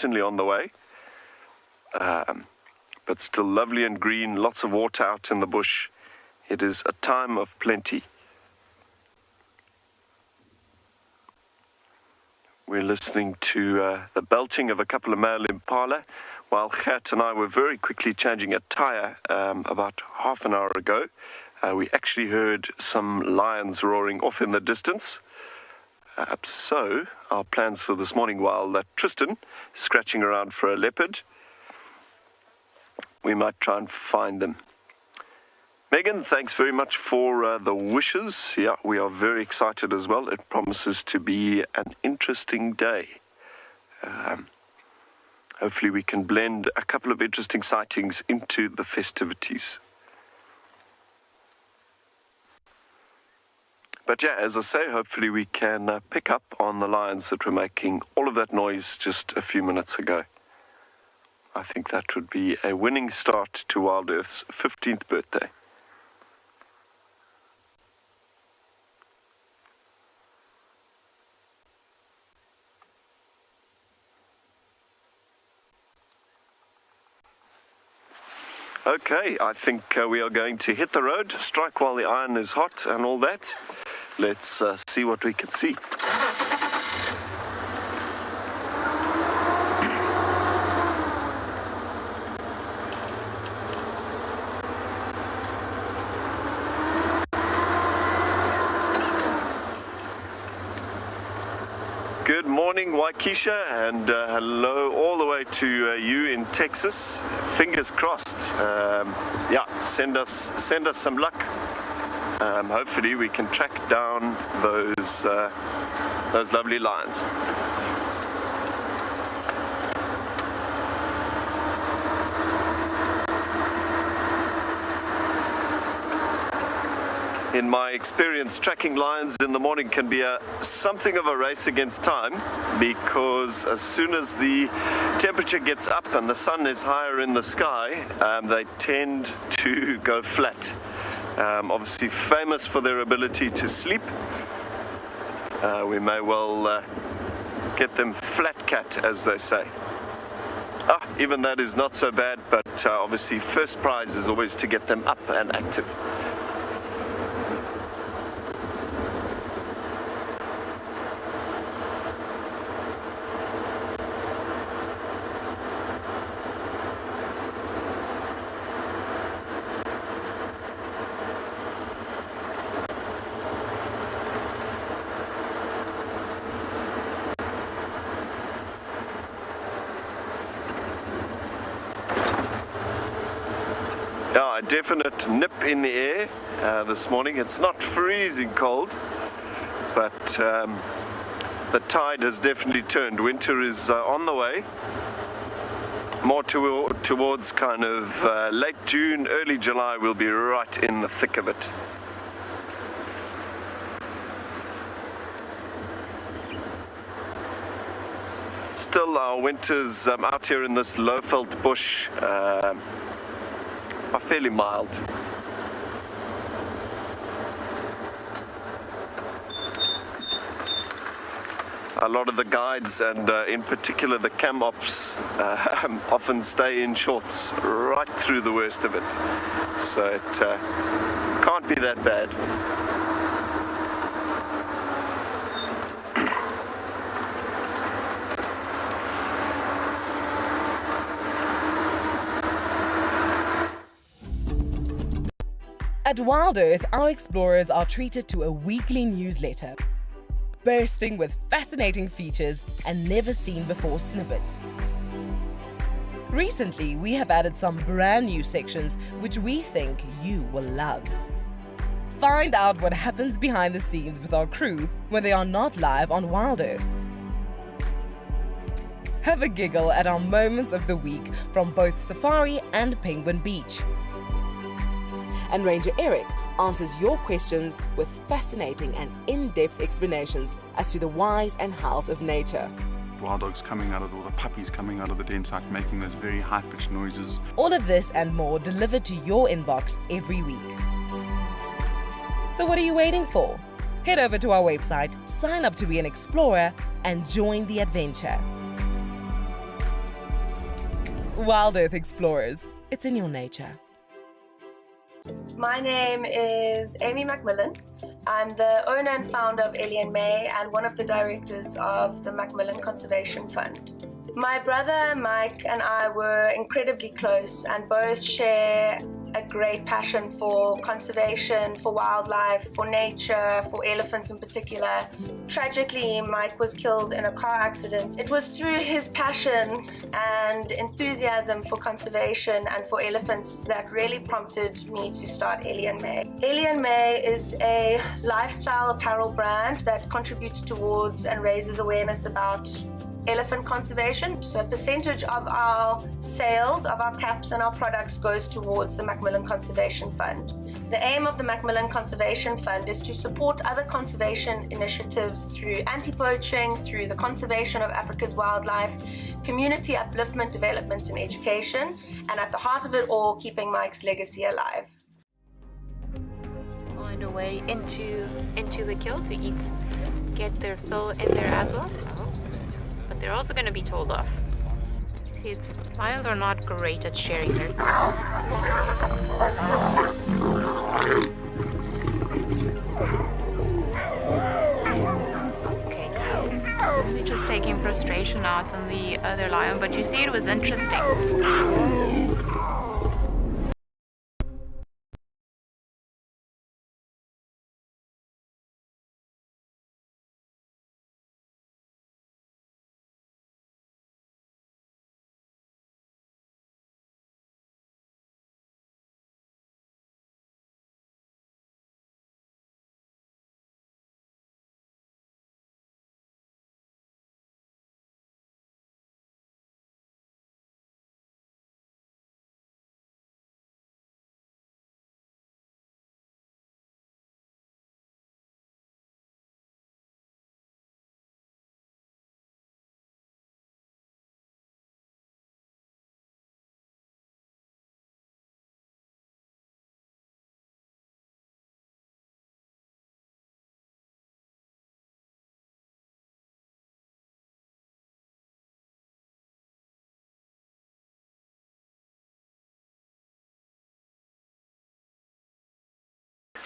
certainly on the way. But still lovely and green, lots of water out in the bush. It is a time of plenty. We're listening to the belting of a couple of male impala, while Gert and I were very quickly changing a tyre about half an hour ago. We actually heard some lions roaring off in the distance. So our plans for this morning, while Tristan is scratching around for a leopard, we might try and find them. Megan, thanks very much for the wishes. Yeah, we are very excited as well. It promises to be an interesting day. Hopefully we can blend a couple of interesting sightings into the festivities. But yeah, as I say, hopefully we can pick up on the lions that were making all of that noise just a few minutes ago. I think that would be a winning start to WildEarth's 15th birthday. Okay, I think we are going to hit the road, strike while the iron is hot and all that. Let's see what we can see. Good morning, Waikisha, and hello all the way to you in Texas. Fingers crossed. Yeah, send us some luck. Hopefully we can track down those lovely lions. In my experience, tracking lions in the morning can be something of a race against time, because as soon as the temperature gets up and the sun is higher in the sky, they tend to go flat. Obviously famous for their ability to sleep. We may well get them flat cat, as they say. Even that is not so bad, but obviously first prize is always to get them up and active. Yeah, a definite nip in the air this morning. It's not freezing cold, but the tide has definitely turned. Winter is on the way, more towards kind of late June, early July. We'll be right in the thick of it. Still, our winters out here in this low-felt bush are fairly mild. A lot of the guides, and in particular the cam ops, often stay in shorts right through the worst of it. So it can't be that bad. At WildEarth, our explorers are treated to a weekly newsletter, bursting with fascinating features and never-seen-before snippets. Recently, we have added some brand new sections which we think you will love. Find out what happens behind the scenes with our crew when they are not live on WildEarth. Have a giggle at our moments of the week from both Safari and Penguin Beach. And Ranger Eric answers your questions with fascinating and in-depth explanations as to the whys and hows of nature. Wild dogs coming out of, or the puppies coming out of the den site, making those very high-pitched noises. All of this and more delivered to your inbox every week. So what are you waiting for? Head over to our website, sign up to be an explorer, and join the adventure. WildEarth Explorers. It's in your nature. My name is Amy Macmillan. I'm the owner and founder of Ellie and May and one of the directors of the Macmillan Conservation Fund. My brother Mike and I were incredibly close and both share a great passion for conservation, for wildlife, for nature, for elephants in particular. Tragically, Mike was killed in a car accident. It was through his passion and enthusiasm for conservation and for elephants that really prompted me to start Ellie and May. Ellie and May is a lifestyle apparel brand that contributes towards and raises awareness about elephant conservation. So a percentage of our sales of our caps and our products goes towards the Macmillan Conservation Fund. The aim of the Macmillan Conservation Fund is to support other conservation initiatives through anti-poaching, through the conservation of Africa's wildlife, community upliftment, development and education, and at the heart of it all, keeping Mike's legacy alive. Find a way into the kill to eat, get their fill in there as well. But they're also going to be told off. See, lions are not great at sharing their food. Okay, guys. Let me just taking frustration out on the other lion, but you see, it was interesting.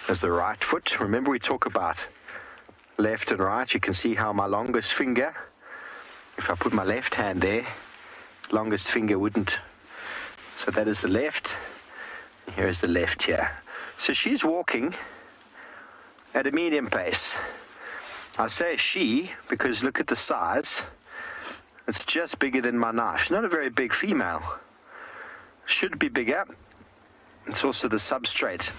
As the right foot. Remember, we talk about left and right. You can see how my longest finger, if I put my left hand there, longest finger wouldn't. So that is the left. Here is the left here. So she's walking at a medium pace. I say she because look at the size. It's just bigger than my knife. She's not a very big female. Should be bigger. It's also the substrate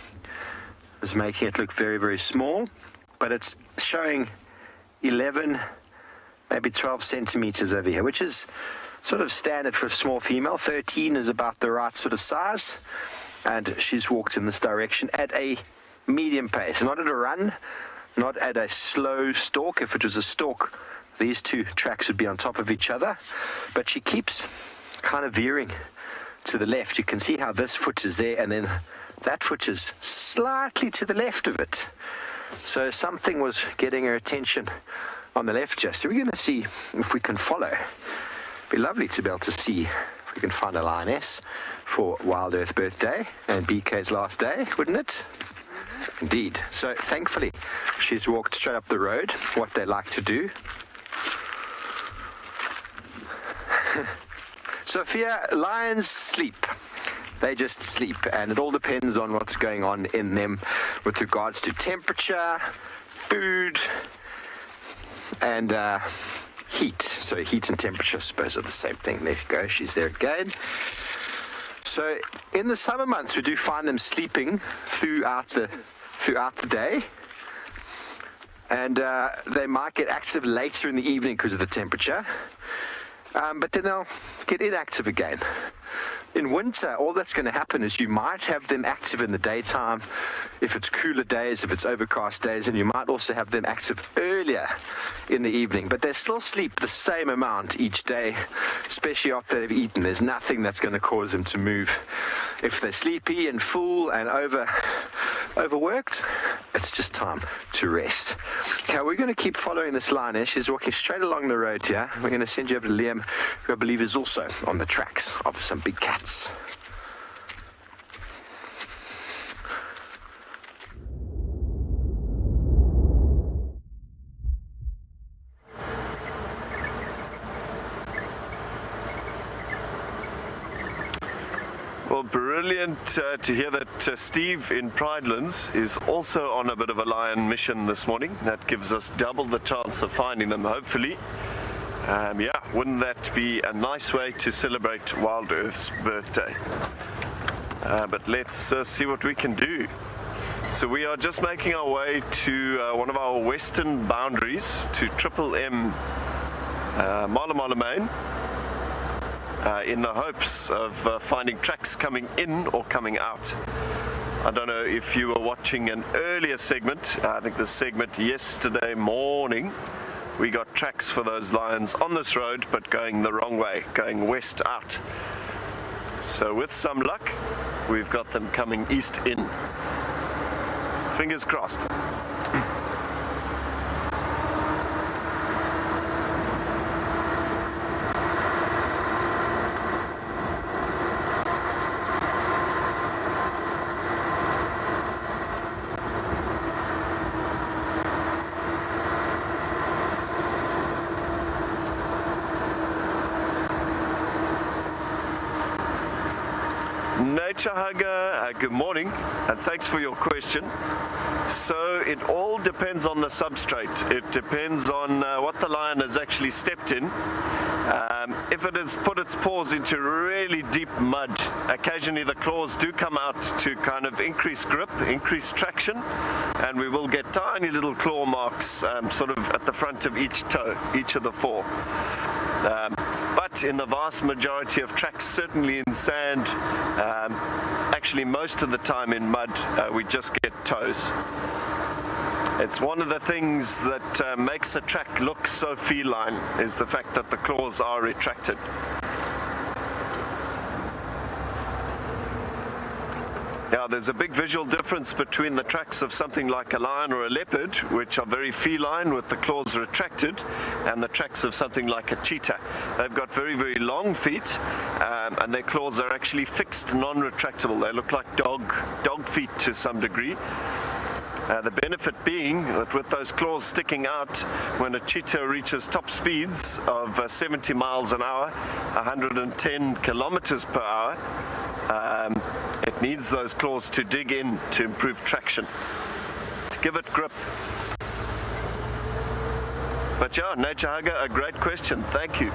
is making it look very, very small, but it's showing 11, maybe 12 centimeters over here, which is sort of standard for a small female. 13 is about the right sort of size, and she's walked in this direction at a medium pace, not at a run, not at a slow stalk. If it was a stalk, these two tracks would be on top of each other, but she keeps kind of veering to the left. You can see how this foot is there, and then that foot is slightly to the left of it. So something was getting her attention on the left just. So we're going to see if we can follow. It'd be lovely to be able to see if we can find a lioness for WildEarth birthday and BK's last day, wouldn't it? Indeed. So thankfully, she's walked straight up the road, what they like to do. Sophia, lions sleep. They just sleep, and it all depends on what's going on in them with regards to temperature, food, and heat. So heat and temperature, I suppose, are the same thing. There you go, she's there again. So in the summer months, we do find them sleeping throughout the day, and they might get active later in the evening because of the temperature, but then they'll get inactive again. In winter, all that's going to happen is you might have them active in the daytime if it's cooler days, if it's overcast days, and you might also have them active earlier in the evening. But they still sleep the same amount each day, especially after they've eaten. There's nothing that's going to cause them to move. If they're sleepy and full and overworked, it's just time to rest. Okay, we're going to keep following this line here. She's walking straight along the road here. We're going to send you over to Liam, who I believe is also on the tracks of some big cats. Well, brilliant to hear that Steve in Pridelands is also on a bit of a lion mission this morning. That gives us double the chance of finding them, hopefully. Yeah, wouldn't that be a nice way to celebrate WildEarth's birthday? But let's see what we can do. So we are just making our way to one of our western boundaries, to Triple M Mala Main. In the hopes of finding tracks coming in or coming out. I don't know if you were watching an earlier segment, I think the segment yesterday morning, we got tracks for those lions on this road, but going the wrong way, going west out. So with some luck, we've got them coming east in. Fingers crossed. Nature Hugger, good morning, and thanks for your question. So it all depends on the substrate. It depends on what the lion has actually stepped in. If it has put its paws into really deep mud, occasionally the claws do come out to kind of increase grip, increase traction, and we will get tiny little claw marks sort of at the front of each toe, each of the four. But in the vast majority of tracks, certainly in sand, actually most of the time in mud, we just get toes. It's one of the things that makes a track look so feline, is the fact that the claws are retracted. Now, there's a big visual difference between the tracks of something like a lion or a leopard, which are very feline with the claws retracted, and the tracks of something like a cheetah. They've got very, very long feet, and their claws are actually fixed, non-retractable. They look like dog feet to some degree. The benefit being that with those claws sticking out, when a cheetah reaches top speeds of 70 miles an hour, 110 kilometers per hour, it needs those claws to dig in to improve traction, to give it grip. But yeah, Nature Hugger, a great question. Thank you.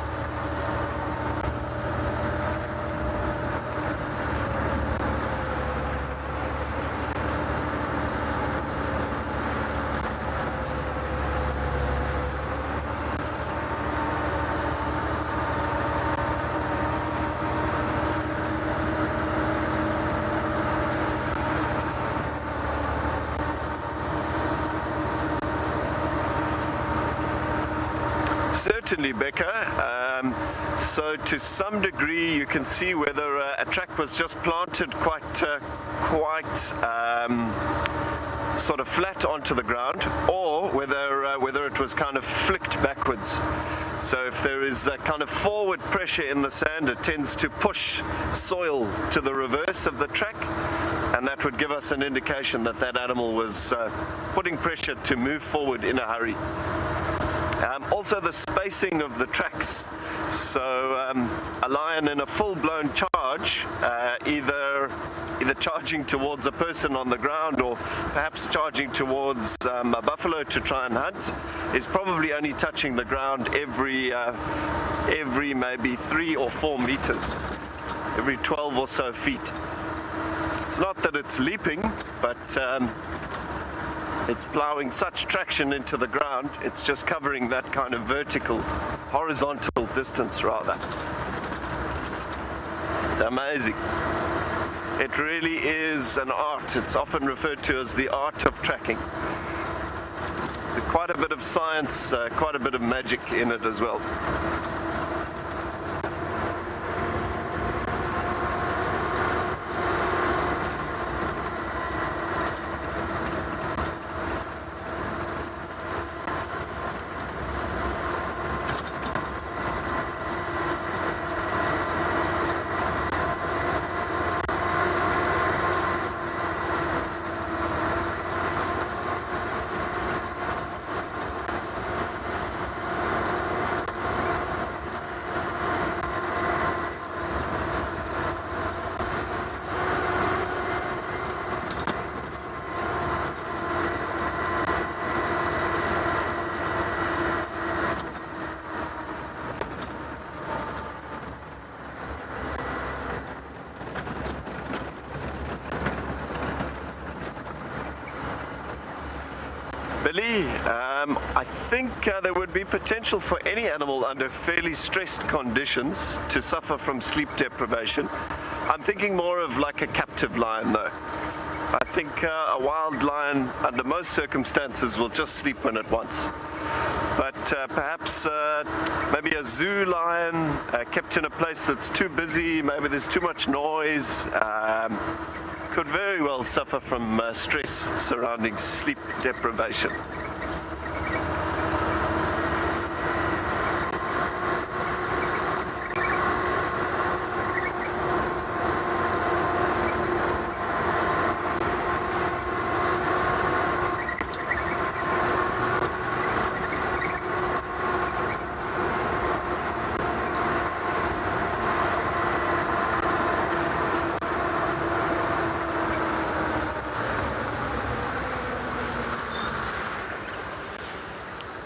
Certainly, Becca. So to some degree you can see whether a track was just planted quite sort of flat onto the ground, or whether it was kind of flicked backwards. So if there is a kind of forward pressure in the sand, it tends to push soil to the reverse of the track, and that would give us an indication that that animal was putting pressure to move forward in a hurry. Also the spacing of the tracks. So a lion in a full-blown charge, either charging towards a person on the ground or perhaps charging towards a buffalo to try and hunt, is probably only touching the ground every maybe 3 or 4 meters, every 12 or so feet. It's not that it's leaping, but it's plowing such traction into the ground, it's just covering that kind of vertical, horizontal distance rather. Amazing. It really is an art. It's often referred to as the art of tracking. Quite a bit of science, quite a bit of magic in it as well. Billy. I think there would be potential for any animal under fairly stressed conditions to suffer from sleep deprivation. I'm thinking more of like a captive lion though. I think a wild lion under most circumstances will just sleep when it wants. But perhaps maybe a zoo lion kept in a place that's too busy, maybe there's too much noise, could very well suffer from stress surrounding sleep deprivation.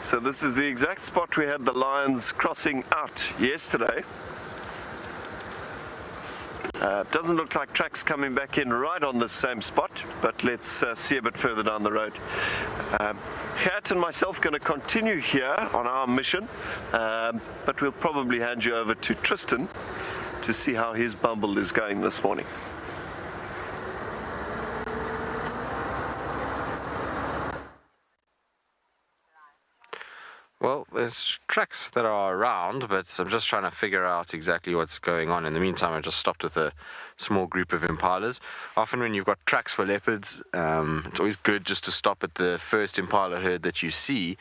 So this is the exact spot we had the lions crossing out yesterday. Doesn't look like tracks coming back in right on the same spot, but let's see a bit further down the road. Gert and myself going to continue here on our mission, but we'll probably hand you over to Tristan to see how his bumble is going this morning. Well, there's tracks that are around, but I'm just trying to figure out exactly what's going on. In the meantime, I just stopped with a small group of impalas. Often when you've got tracks for leopards, it's always good just to stop at the first impala herd that you see,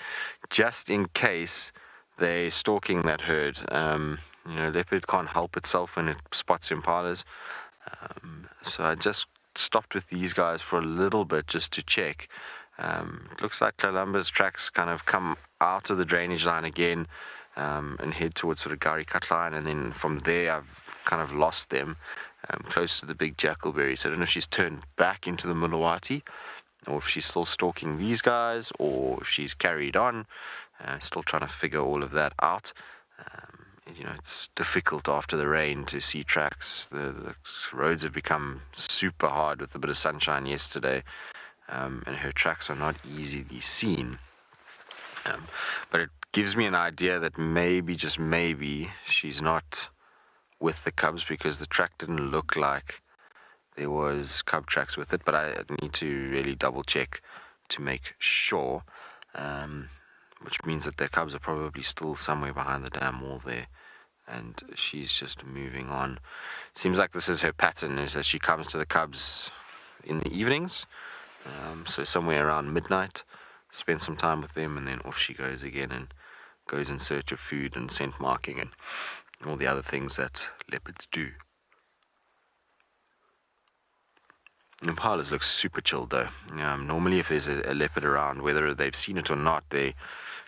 just in case they're stalking that herd. Leopard can't help itself when it spots impalas. So I just stopped with these guys for a little bit just to check. It looks like Columba's tracks kind of come out of the drainage line again and head towards sort of Gari Cut line, and then from there I've kind of lost them close to the big jackalberry. So I don't know if she's turned back into the Mulawati or if she's still stalking these guys or if she's carried on. Still trying to figure all of that out. It's difficult after the rain to see tracks. The roads have become super hard with a bit of sunshine yesterday. And her tracks are not easily seen. But it gives me an idea that maybe, just maybe, she's not with the cubs, because the track didn't look like there was cub tracks with it. But I need to really double check to make sure, which means that the cubs are probably still somewhere behind the dam wall there, and she's just moving on. It seems like this is her pattern, is that she comes to the cubs in the evenings. So somewhere around midnight, spend some time with them, and then off she goes again and goes in search of food and scent marking and all the other things that leopards do. Impalas look super chilled though. Normally if there's a leopard around, whether they've seen it or not, they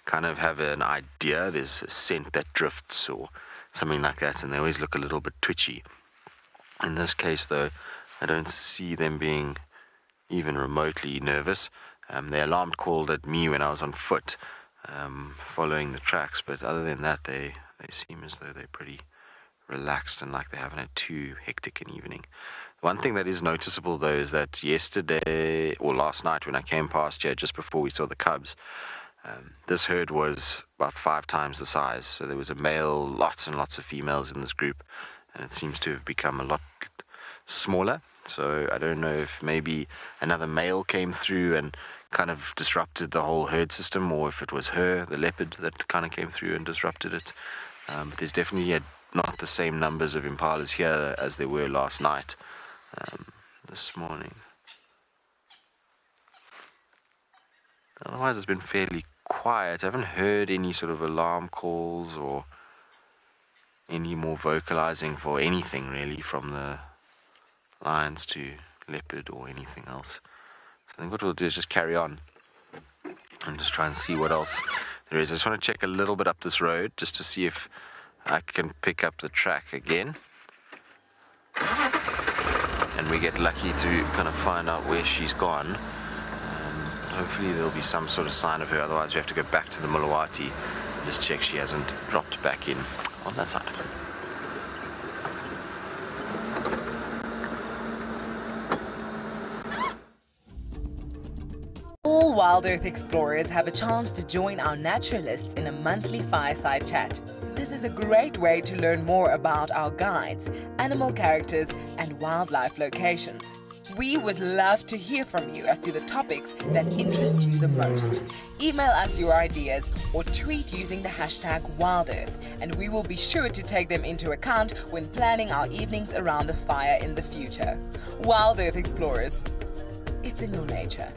kind of have an idea. There's a scent that drifts or something like that, and they always look a little bit twitchy. In this case though, I don't see them being even remotely nervous. They alarmed called at me when I was on foot, following the tracks, but other than that, they seem as though they're pretty relaxed and like they haven't had too hectic an evening. One thing that is noticeable though is that yesterday or last night when I came past here just before we saw the cubs, this herd was about 5 times the size. So there was a male, lots and lots of females in this group, and it seems to have become a lot smaller. So I don't know if maybe another male came through and kind of disrupted the whole herd system, or if it was her, the leopard, that kind of came through and disrupted it. But there's definitely not the same numbers of impalas here as there were last night, this morning. Otherwise it's been fairly quiet. I haven't heard any sort of alarm calls or any more vocalizing for anything really from the lions to leopard or anything else. So I think what we'll do is just carry on and just try and see what else there is. I just want to check a little bit up this road just to see if I can pick up the track again, and we get lucky to kind of find out where she's gone. Hopefully there'll be some sort of sign of her, otherwise we have to go back to the Mulawati and just check she hasn't dropped back in on that side. WildEarth explorers have a chance to join our naturalists in a monthly fireside chat. This is a great way to learn more about our guides, animal characters, and wildlife locations. We would love to hear from you as to the topics that interest you the most. Email us your ideas or tweet using the hashtag WildEarth, and we will be sure to take them into account when planning our evenings around the fire in the future. WildEarth explorers, it's in your nature.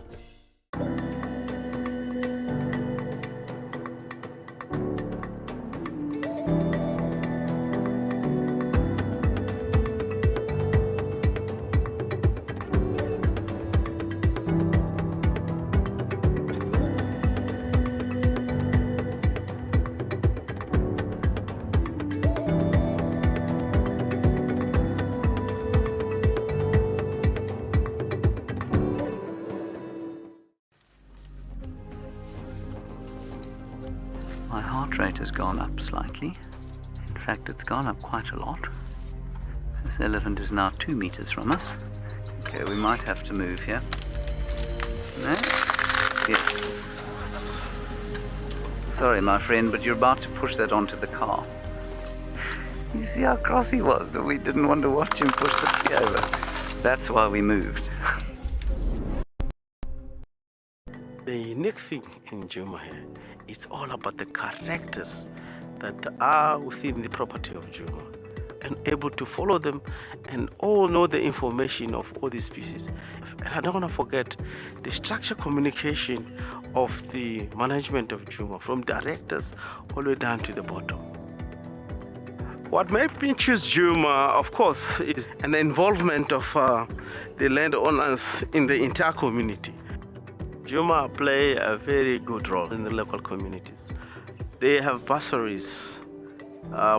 My heart rate has gone up slightly. In fact, it's gone up quite a lot. This elephant is now 2 meters from us. Okay, we might have to move here. No? Yes. Sorry, my friend, but you're about to push that onto the car. You see how cross he was that we didn't want to watch him push the tree over. That's why we moved. The unique thing in Djuma here, it's all about the characters that are within the property of Djuma and able to follow them and all know the information of all these species. And I don't want to forget the structured communication of the management of Djuma, from directors all the way down to the bottom. What made me choose Djuma, of course, is an involvement of the landowners in the entire community. Djuma play a very good role in the local communities. They have bursaries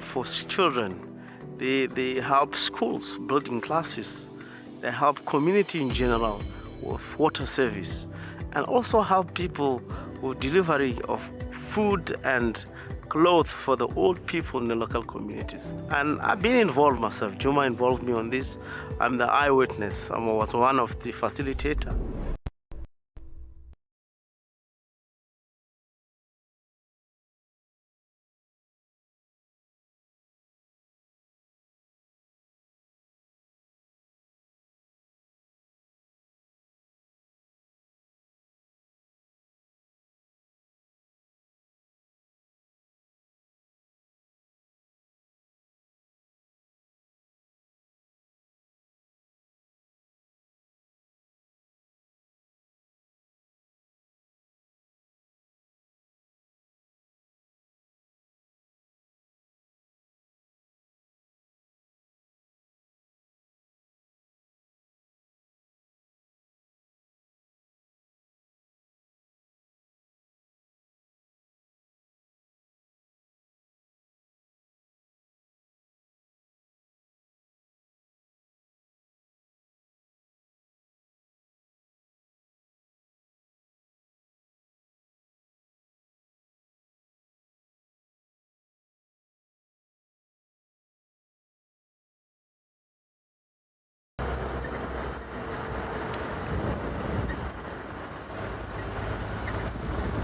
for children. They help schools building classes. They help community in general with water service, and also help people with delivery of food and clothes for the old people in the local communities. And I've been involved myself. Djuma involved me on this. I'm the eyewitness. I was one of the facilitators.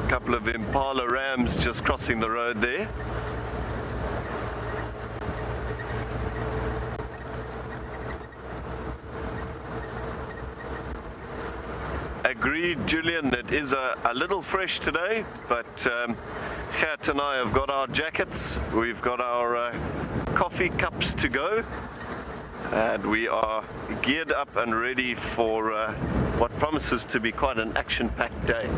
Couple of impala rams just crossing the road there. Agreed, Julian, it is a little fresh today, but Gert and I have got our jackets, we've got our coffee cups to go, and we are geared up and ready for what promises to be quite an action-packed day.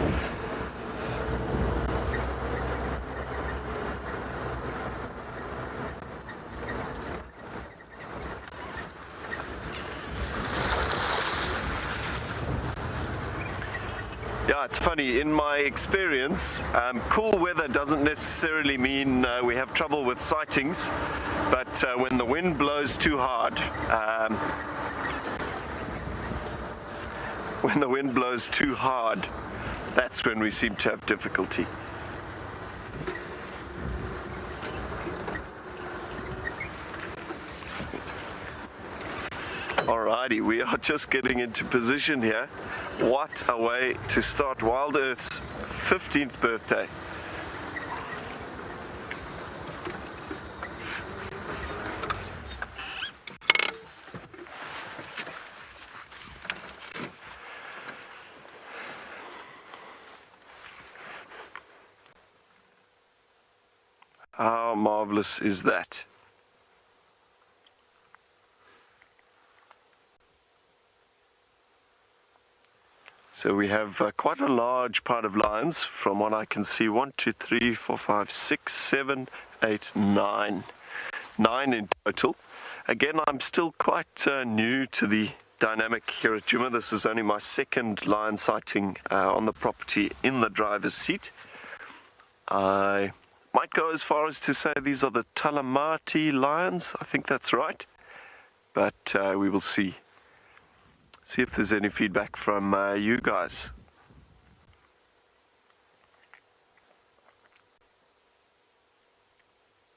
Yeah, it's funny, in my experience, cool weather doesn't necessarily mean we have trouble with sightings, but when the wind blows too hard, that's when we seem to have difficulty. Alrighty, we are just getting into position here. What a way to start WildEarth's 15th birthday. How marvelous is that? So we have quite a large part of lions from what I can see. 1, 2, 3, 4, 5, 6, 7, 8, 9. 9 in total. Again, I'm still quite new to the dynamic here at Djuma. This is only my second lion sighting on the property in the driver's seat. I might go as far as to say these are the Talamati lions. I think that's right. But we will see. See if there's any feedback from you guys.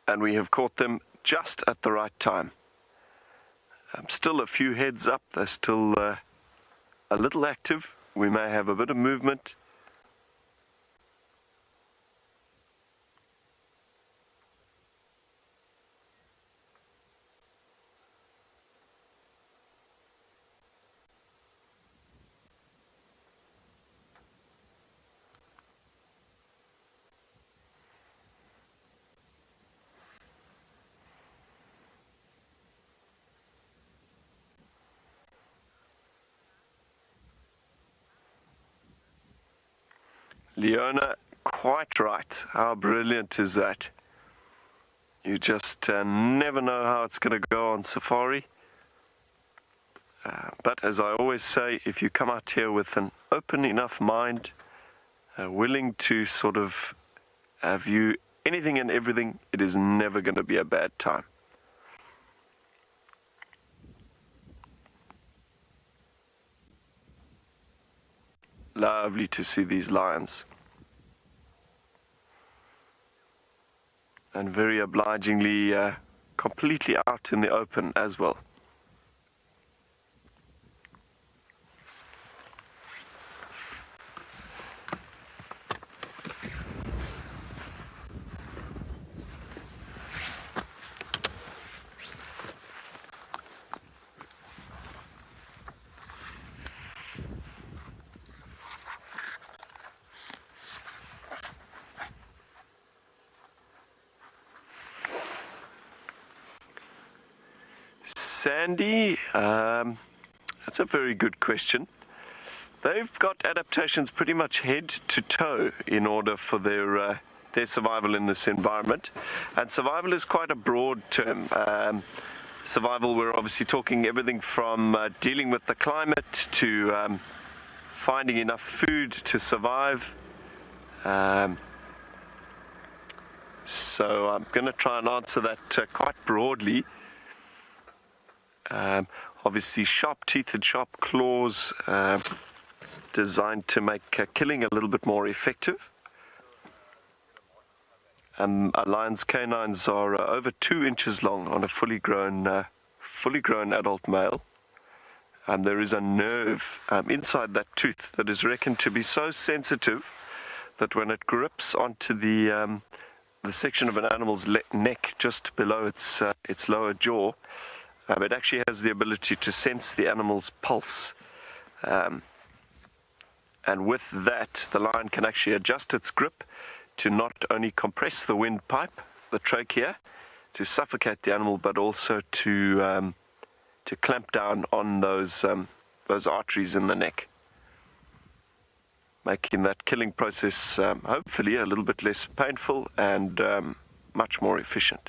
And we have caught them just at the right time. Still a few heads up. They're still a little active. We may have a bit of movement. Leona, quite right. How brilliant is that? You just never know how it's going to go on safari. But as I always say, if you come out here with an open enough mind, willing to sort of view anything and everything, it is never going to be a bad time. Lovely to see these lions. And very obligingly completely out in the open as well. Sandy, that's a very good question. They've got adaptations pretty much head to toe in order for their survival in this environment. And survival is quite a broad term. Survival, we're obviously talking everything from dealing with the climate to finding enough food to survive. So I'm going to try and answer that quite broadly. Obviously sharp teeth and sharp claws designed to make killing a little bit more effective. A lion's canines are over 2 inches long on a fully grown adult male. There is a nerve inside that tooth that is reckoned to be so sensitive that when it grips onto the section of an animal's neck just below its lower jaw, it actually has the ability to sense the animal's pulse. And with that, the lion can actually adjust its grip to not only compress the windpipe, the trachea, to suffocate the animal, but also to clamp down on those arteries in the neck, making that killing process hopefully a little bit less painful and much more efficient.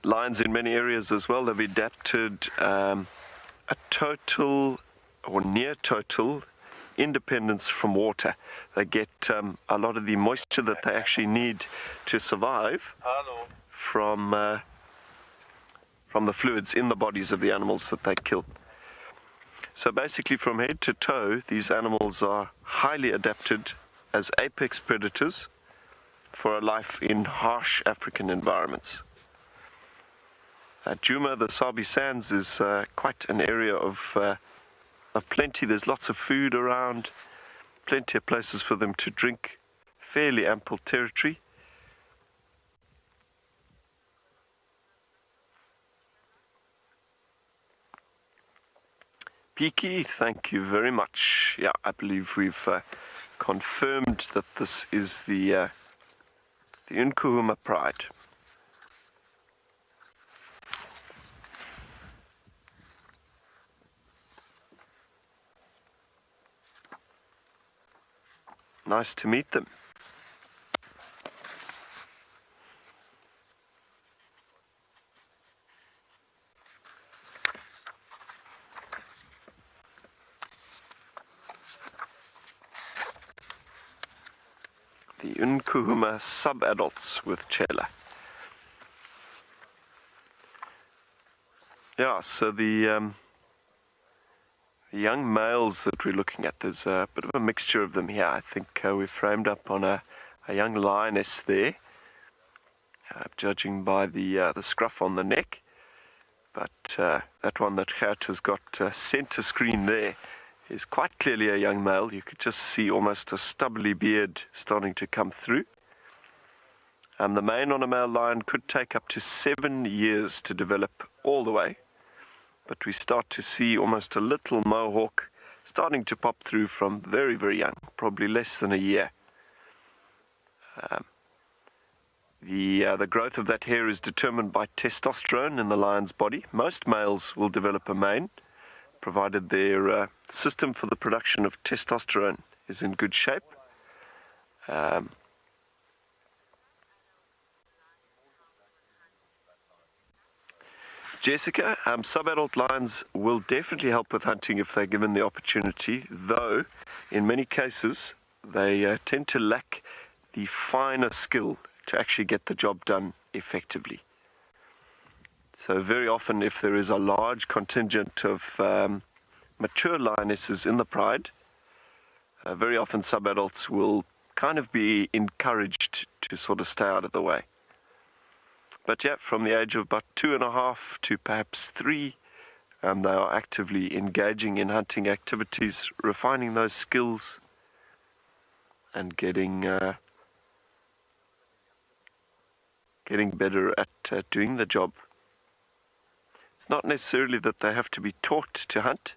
Lions in many areas as well have adapted a total or near total independence from water. They get a lot of the moisture that they actually need to survive from the fluids in the bodies of the animals that they kill. So basically from head to toe, these animals are highly adapted as apex predators for a life in harsh African environments. Djuma, the Sabi Sands, is quite an area of plenty. There's lots of food around, plenty of places for them to drink, fairly ample territory. Peaky, thank you very much. Yeah, I believe we've confirmed that this is the Djuma Pride. Nice to meet them. The Djuma sub-adults with Chela. Yeah, so the young males that we're looking at, there's a bit of a mixture of them here. I think we're framed up on a young lioness there, judging by the scruff on the neck. But that one that Gert has got center screen there is quite clearly a young male. You could just see almost a stubbly beard starting to come through. The mane on a male lion could take up to 7 years to develop all the way. But we start to see almost a little mohawk starting to pop through from very, very young, probably less than a year. The growth of that hair is determined by testosterone in the lion's body. Most males will develop a mane, provided their system for the production of testosterone is in good shape. Jessica, sub-adult lions will definitely help with hunting if they're given the opportunity, though in many cases they tend to lack the finer skill to actually get the job done effectively. So very often, if there is a large contingent of mature lionesses in the pride, very often sub-adults will kind of be encouraged to sort of stay out of the way. But yeah, from the age of about 2.5 to perhaps 3, they are actively engaging in hunting activities, refining those skills, and getting better at doing the job. It's not necessarily that they have to be taught to hunt,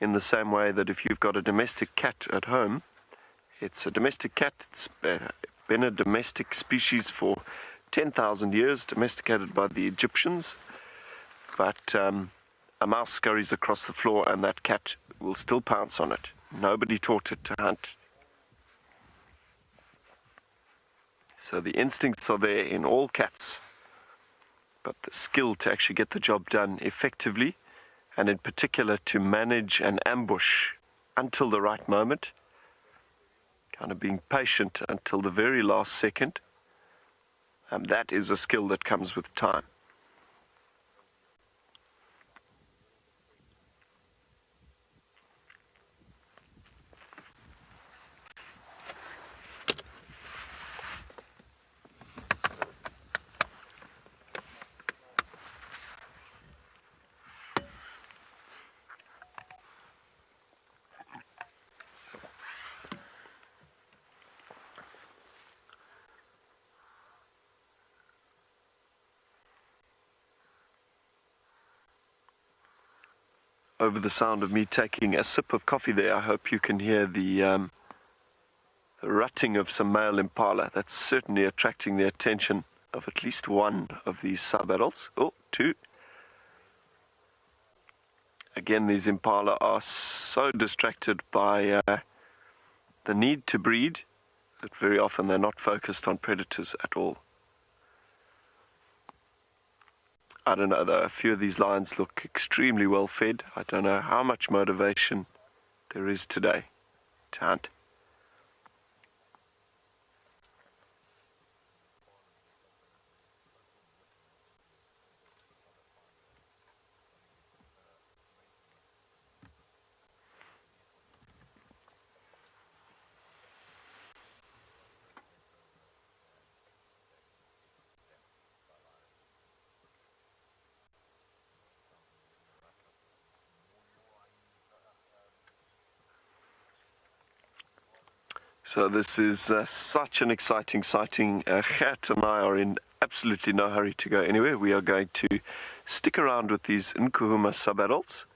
in the same way that if you've got a domestic cat at home, it's a domestic cat. It's been a domestic species for 10,000 years, domesticated by the Egyptians, but a mouse scurries across the floor and that cat will still pounce on it. Nobody taught it to hunt. So the instincts are there in all cats, but the skill to actually get the job done effectively, and in particular to manage an ambush until the right moment, kind of being patient until the very last second, that is a skill that comes with time. Over the sound of me taking a sip of coffee there, I hope you can hear the rutting of some male impala. That's certainly attracting the attention of at least one of these sub-adults. Oh, 2. Again, these impala are so distracted by the need to breed that very often they're not focused on predators at all. I don't know, though, a few of these lions look extremely well fed. I don't know how much motivation there is today to hunt. So this is such an exciting sighting. Gert and I are in absolutely no hurry to go anywhere. We are going to stick around with these Nkuhuma sub-adults,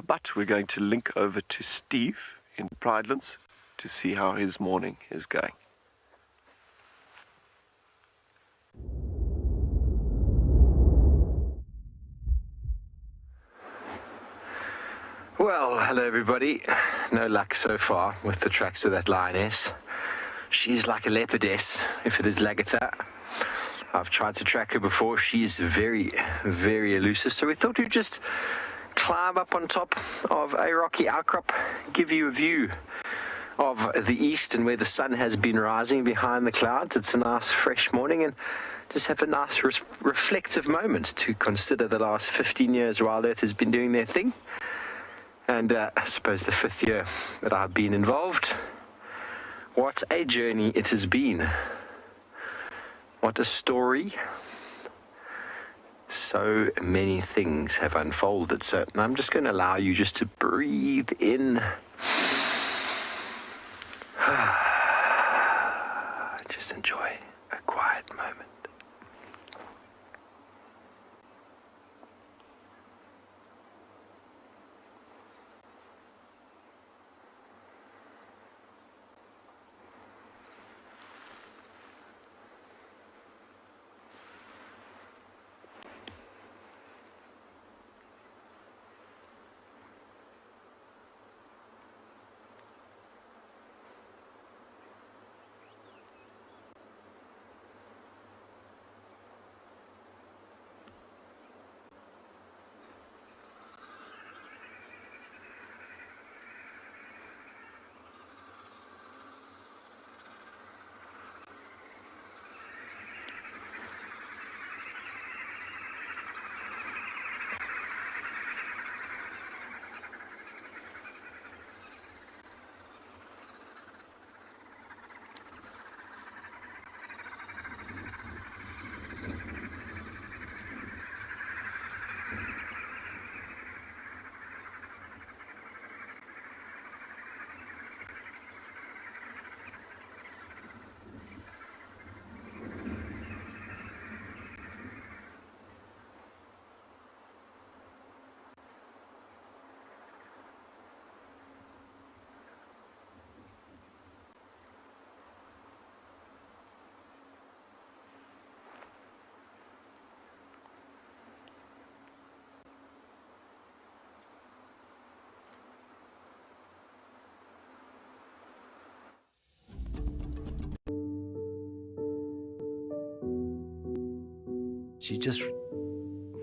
but we're going to link over to Steve in Pridelands to see how his morning is going. Well, hello everybody. No luck so far with the tracks of that lioness. She's like a leopardess, if it is Lagatha. I've tried to track her before. She is very, very elusive. So we thought we'd just climb up on top of a rocky outcrop, give you a view of the east and where the sun has been rising behind the clouds. It's a nice fresh morning, and just have a nice reflective moment to consider the last 15 years WildEarth has been doing their thing. And I suppose the 5th year that I've been involved. What a journey it has been. What a story. So many things have unfolded. So I'm just going to allow you just to breathe in. Just enjoy a quiet moment. She just,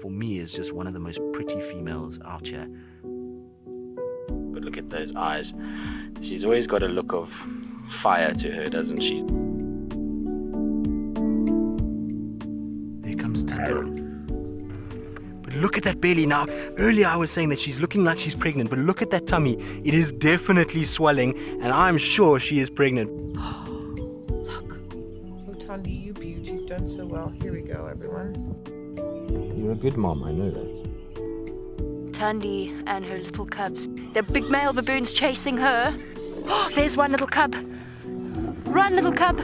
for me, is just one of the most pretty females out here. But look at those eyes. She's always got a look of fire to her, doesn't she? There comes Tando. But look at that belly now. Earlier I was saying that she's looking like she's pregnant, but look at that tummy. It is definitely swelling, and I'm sure she is pregnant. Tandi, you beauty, you've done so well. Here we go, everyone. You're a good mom, I know that. Tandi and her little cubs. The big male baboon's chasing her. Oh, there's one little cub. Run, little cub.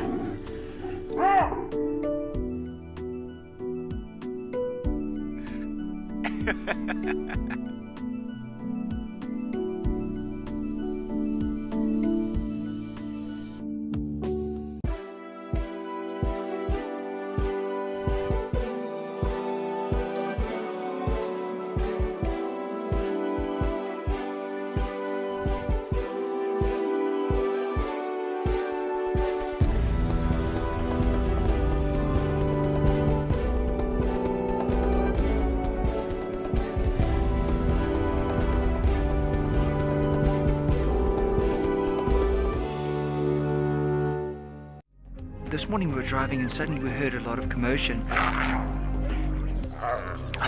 This morning we were driving and suddenly we heard a lot of commotion. I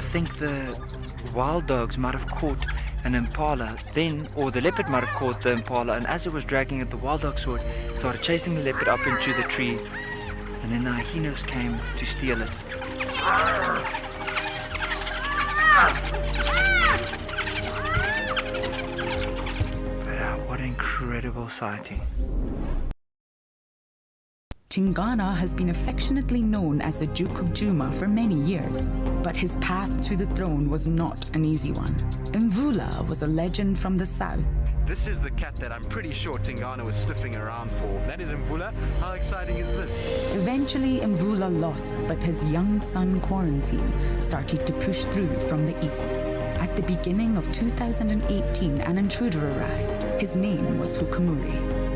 think the wild dogs might have caught an impala then, or the leopard might have caught the impala, and as it was dragging it, the wild dog saw it, started chasing the leopard up into the tree, and then the hyenas came to steal it. But what an incredible sighting. Tingana has been affectionately known as the Duke of Djuma for many years, but his path to the throne was not an easy one. Mvula was a legend from the south. This is the cat that I'm pretty sure Tingana was sniffing around for. That is Mvula. How exciting is this? Eventually, Mvula lost, but his young son Quarantine started to push through from the east. At the beginning of 2018, an intruder arrived. His name was Hukamuri.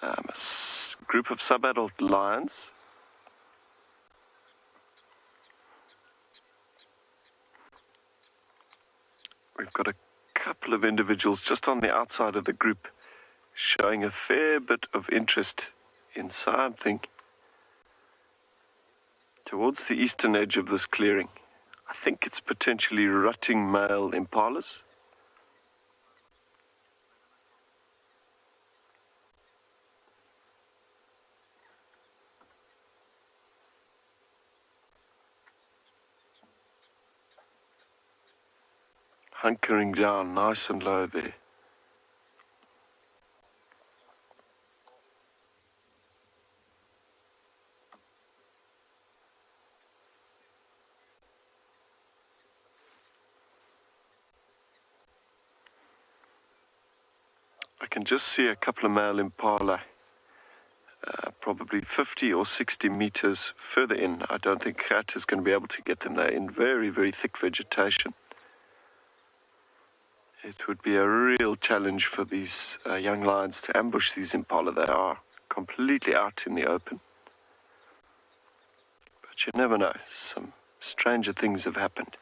A group of sub-adult lions. We've got a couple of individuals just on the outside of the group showing a fair bit of interest in something towards the eastern edge of this clearing. I think it's potentially rutting male impalas. Hunkering down nice and low there. I can just see a couple of male impala, probably 50 or 60 meters further in. I don't think Kat is going to be able to get them there in very, very thick vegetation. It would be a real challenge for these young lions to ambush these impala. They are completely out in the open. But you never know. Some stranger things have happened.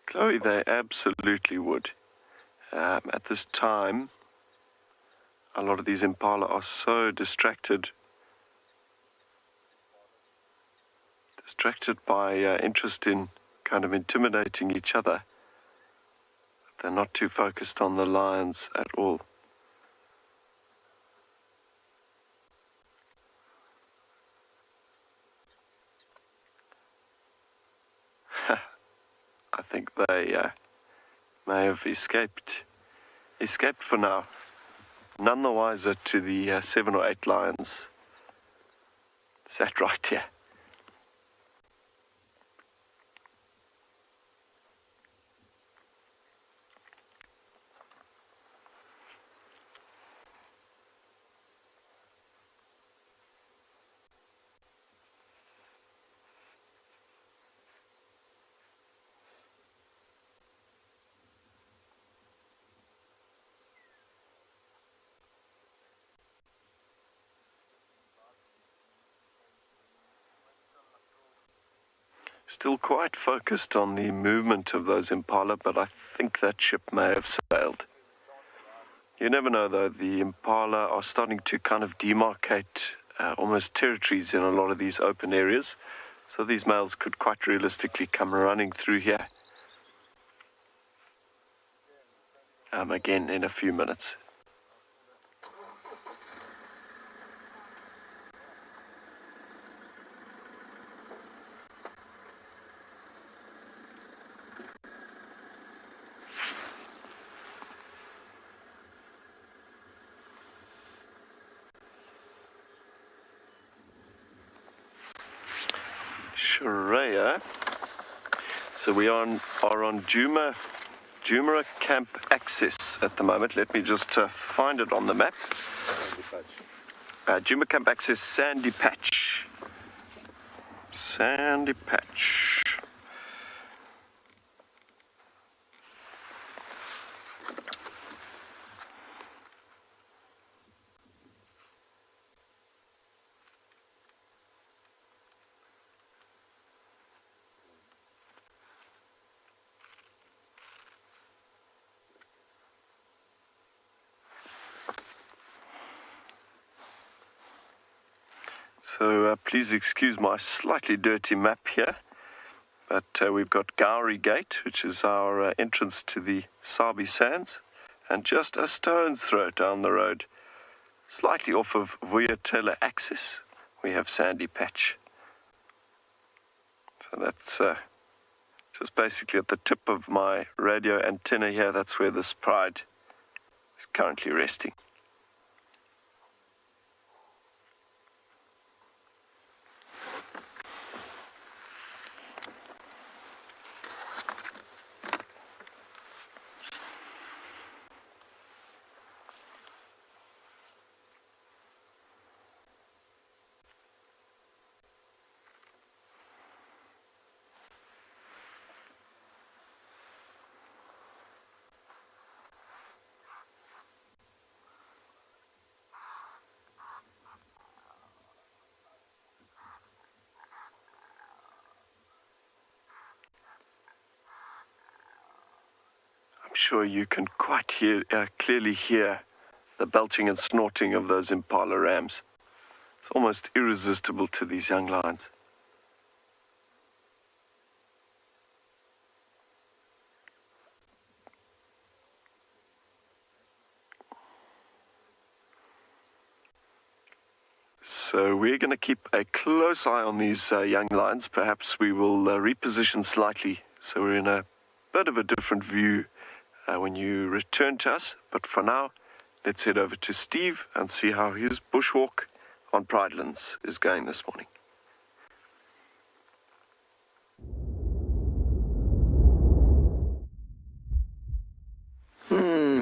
Chloe, they absolutely would. At this time, a lot of these impala are so distracted by interest in kind of intimidating each other. They're not too focused on the lions at all. I think they may have escaped for now. None the wiser to the 7 or 8 lions. Is that right? Yeah. Still quite focused on the movement of those impala, but I think that ship may have sailed. You never know, though. The impala are starting to kind of demarcate almost territories in a lot of these open areas. So these males could quite realistically come running through here again in a few minutes. So we are on Djuma Djuma Camp Access at the moment. Let me just find it on the map. Djuma Camp Access, Sandy Patch. Sandy Patch. So please excuse my slightly dirty map here, but we've got Gowrie Gate, which is our entrance to the Sabi Sands, and just a stone's throw down the road, slightly off of Vuyatela Access, we have Sandy Patch. So that's just basically at the tip of my radio antenna here. That's where this Pride is currently resting. I'm sure you can quite clearly hear the belching and snorting of those impala rams. It's almost irresistible to these young lions. So we're going to keep a close eye on these young lions. Perhaps we will reposition slightly so we're in a bit of a different view when you return to us. But for now, let's head over to Steve and see how his bushwalk on Pridelands is going this morning.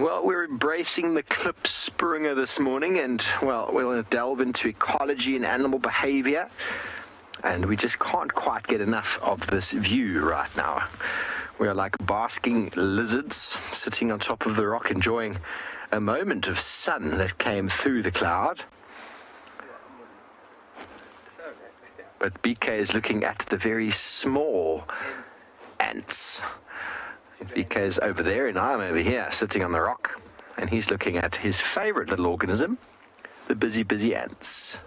Well, we're embracing the Klipspringer this morning, and, well, we're going to delve into ecology and animal behavior, and we just can't quite get enough of this view right now. We're like basking lizards sitting on top of the rock, enjoying a moment of sun that came through the cloud. But BK is looking at the very small ants. BK is over there and I'm over here sitting on the rock, and he's looking at his favorite little organism, the busy ants.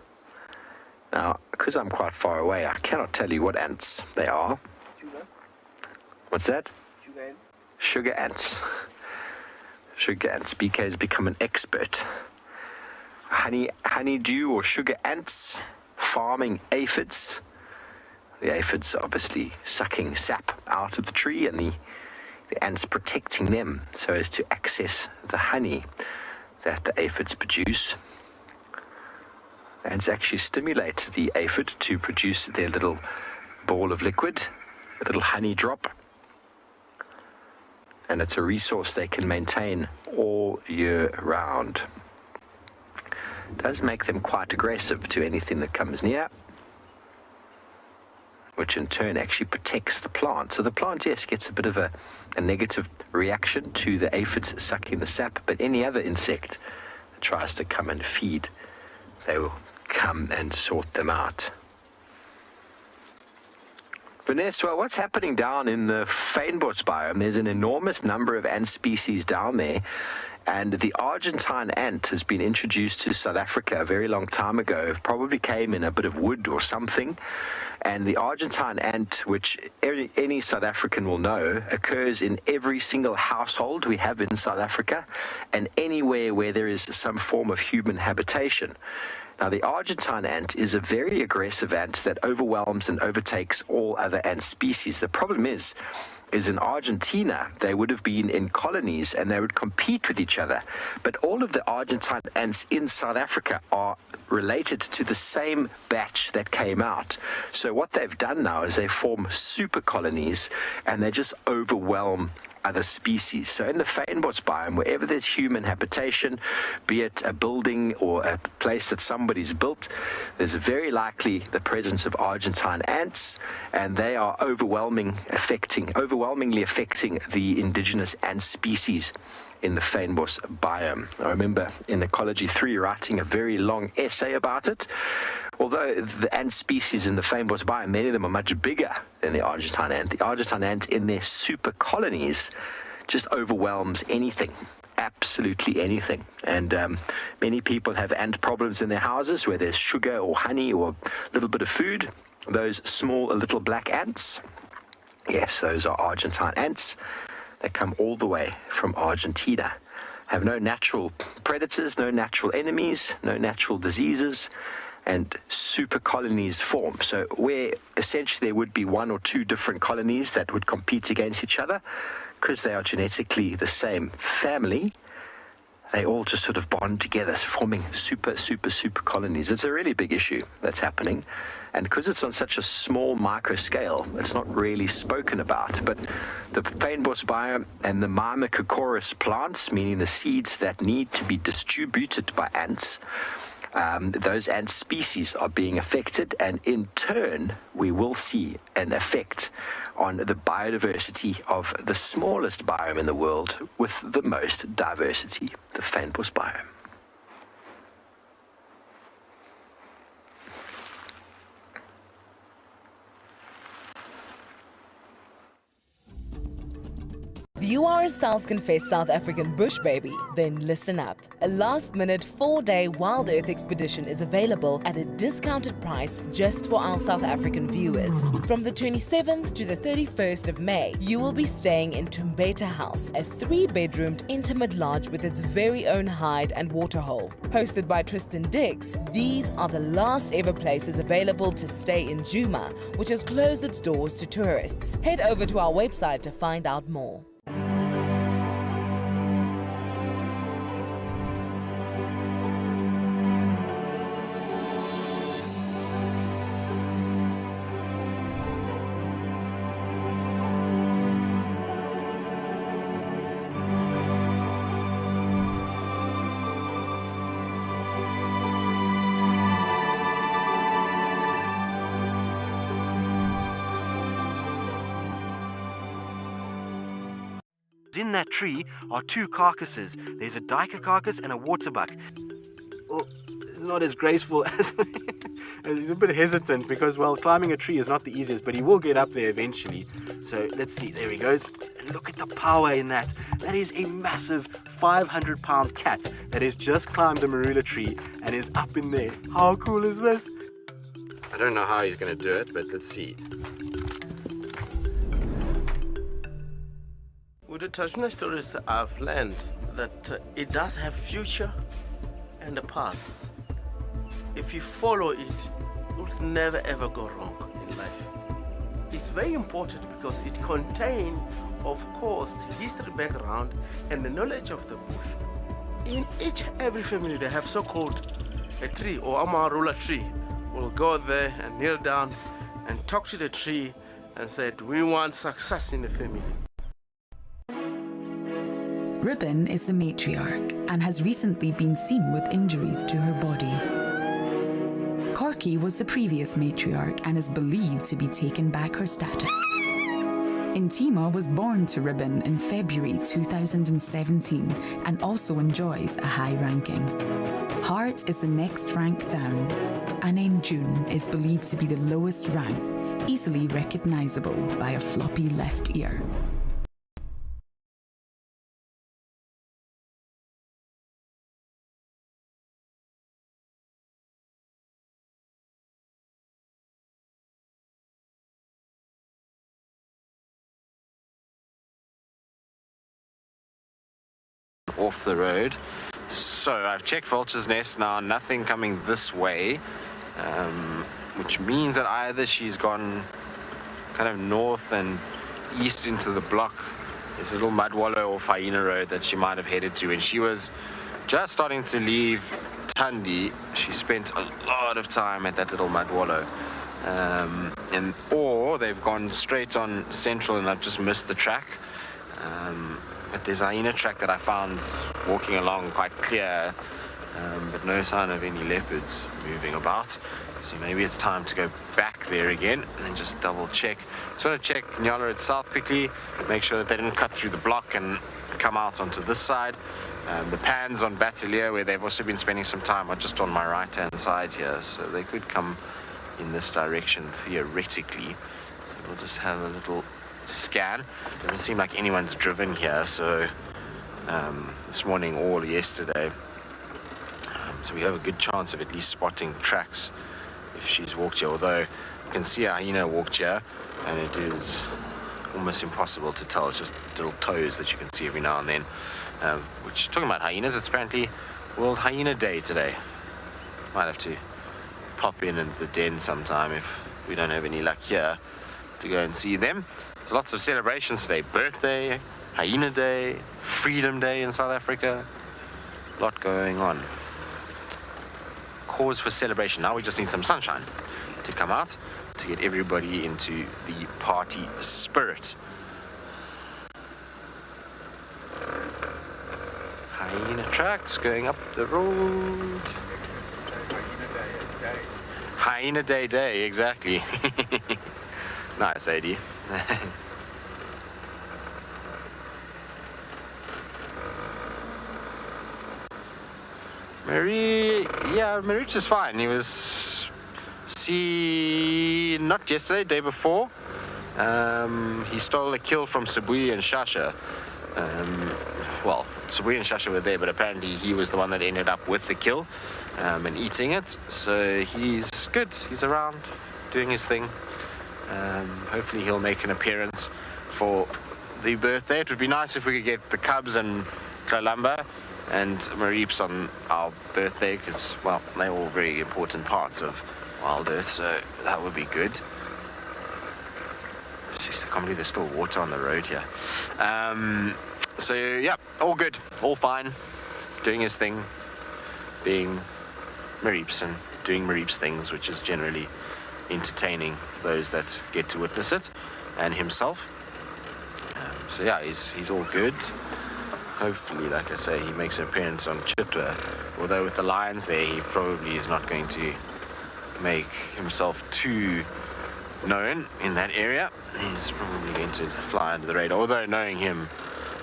Now, because I'm quite far away, I cannot tell you what ants they are. What's that? Sugar ants. Sugar ants. BK has become an expert. Honeydew or sugar ants, farming aphids. The aphids are obviously sucking sap out of the tree, and the ants protecting them so as to access the honey that the aphids produce. Ants actually stimulate the aphid to produce their little ball of liquid, a little honey drop. And it's a resource they can maintain all year round. It does make them quite aggressive to anything that comes near, which in turn actually protects the plant. So the plant, yes, gets a bit of a negative reaction to the aphids sucking the sap, but any other insect that tries to come and feed, they will come and sort them out. Vanessa, what's happening down in the Fynbos biome? There's an enormous number of ant species down there, and the Argentine ant has been introduced to South Africa a very long time ago. Probably came in a bit of wood or something. And the Argentine ant, which any South African will know, occurs in every single household we have in South Africa, and anywhere where there is some form of human habitation. Now, the Argentine ant is a very aggressive ant that overwhelms and overtakes all other ant species. The problem is in Argentina, they would have been in colonies and they would compete with each other. But all of the Argentine ants in South Africa are related to the same batch that came out. So what they've done now is they form super colonies and they just overwhelm other species. So in the fynbos biome, wherever there's human habitation, be it a building or a place that somebody's built, there's very likely the presence of Argentine ants, and they are overwhelmingly affecting the indigenous ant species in the fynbos biome. I remember in Ecology 3 writing a very long essay about it. Although the ant species in the fynbos biome, many of them are much bigger than the Argentine ant. The Argentine ant in their super colonies just overwhelms anything, absolutely anything. And many people have ant problems in their houses where there's sugar or honey or a little bit of food. Those small little black ants, yes, those are Argentine ants. They come all the way from Argentina, have no natural predators, no natural enemies, no natural diseases, and super colonies form. So where essentially there would be one or two different colonies that would compete against each other, because they are genetically the same family, they all just sort of bond together, forming super colonies. It's a really big issue that's happening. And because it's on such a small micro scale, it's not really spoken about. But the fynbos biome and the Myrmecochorus plants, meaning the seeds that need to be distributed by ants, those ant species are being affected, and in turn we will see an effect on the biodiversity of the smallest biome in the world with the most diversity, the fynbos biome. If you are a self-confessed South African bush baby, then listen up. A last-minute 4-day WildEarth expedition is available at a discounted price just for our South African viewers. From the 27th to the 31st of May, you will be staying in Tumbeta House, a 3-bedroomed intimate lodge with its very own hide and waterhole. Hosted by Tristan Dix, these are the last ever places available to stay in Djuma, which has closed its doors to tourists. Head over to our website to find out more. In that tree are 2 carcasses. There's a duiker carcass and a waterbuck. Well, it's not as graceful as... He's a bit hesitant because, well, climbing a tree is not the easiest, but he will get up there eventually. So let's see. There he goes. And look at the power in that. That is a massive 500-pound cat that has just climbed the marula tree and is up in there. How cool is this? I don't know how he's going to do it, but let's see. With the traditional stories I've learned that it does have future and a past. If you follow it, you'll never ever go wrong in life. It's very important because it contains, of course, the history background and the knowledge of the bush. In each every family they have so-called a tree or a marula tree. We'll go there and kneel down and talk to the tree and said, we want success in the family. Ribbon is the matriarch and has recently been seen with injuries to her body. Corky was the previous matriarch and is believed to be taking back her status. Intima was born to Ribbon in February 2017 and also enjoys a high ranking. Heart is the next rank down, and named June is believed to be the lowest rank, easily recognizable by a floppy left ear. Off the road. So I've checked Vulture's Nest now, nothing coming this way, which means that either she's gone kind of north and east into the block. There's a little mud wallow or Faina Road that she might have headed to, and she was just starting to leave Tundi. She spent a lot of time at that little mud wallow, or they've gone straight on Central and I've just missed the track. But there's a hyena track that I found walking along quite clear, but no sign of any leopards moving about. So maybe it's time to go back there again and then just double check. Just want to check Nyala itself quickly, make sure that they didn't cut through the block and come out onto this side. The pans on Batalia, where they've also been spending some time, are just on my right hand side here, so they could come in this direction theoretically. So we'll just have a little scan. Doesn't seem like anyone's driven here, so this morning or yesterday, so we have a good chance of at least spotting tracks if she's walked here, although you can see a hyena walked here and it is almost impossible to tell. It's just little toes that you can see every now and then. Which, talking about hyenas, it's apparently World Hyena Day today. Might have to pop in the den sometime if we don't have any luck here to go and see them. There's lots of celebrations today. Birthday, Hyena Day, Freedom Day in South Africa. A lot going on. Cause for celebration. Now we just need some sunshine to come out to get everybody into the party spirit. Hyena tracks going up the road. Hyena Day, exactly. Nice, AD. Marich is fine. He was not yesterday, day before. He stole a kill from Sabui and Shasha. Well, Sabui and Shasha were there, but apparently he was the one that ended up with the kill and eating it. So he's good. He's around doing his thing. Hopefully he'll make an appearance for the birthday. It would be nice if we could get the Cubs and Kalamba and Marips on our birthday, because, well, they're all very important parts of WildEarth, so that would be good. Jeez, I can't believe there's still water on the road here. So, yeah, all good, all fine, doing his thing, being Marips and doing Marips things, which is generally entertaining those that get to witness it, and himself. So, yeah, he's all good. Hopefully, like I say, he makes an appearance on Chitwa. Although with the lions there, he probably is not going to make himself too known in that area. He's probably going to fly under the radar. Although knowing him,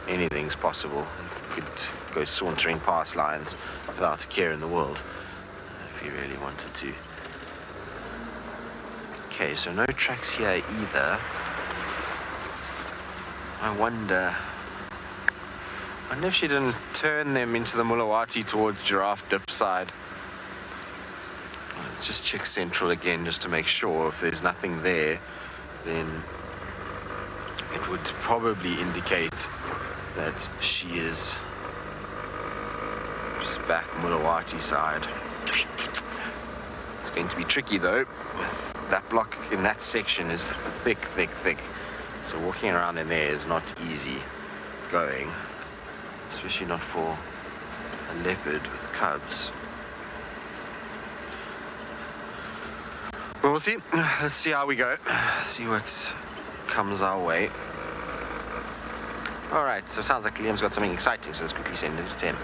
anything's possible. He could go sauntering past lions without a care in the world, if he really wanted to. Okay, so no tracks here either. I wonder if she didn't turn them into the Mulawati towards Giraffe Dip side. Let's just check central again just to make sure. If there's nothing there, then it would probably indicate that she is just back Mulawati side. It's going to be tricky though. That block in that section is thick. So walking around in there is not easy going. Especially not for a leopard with cubs. But we'll see. Let's see how we go. See what comes our way. Alright, so it sounds like Liam's got something exciting, so let's quickly send it to him.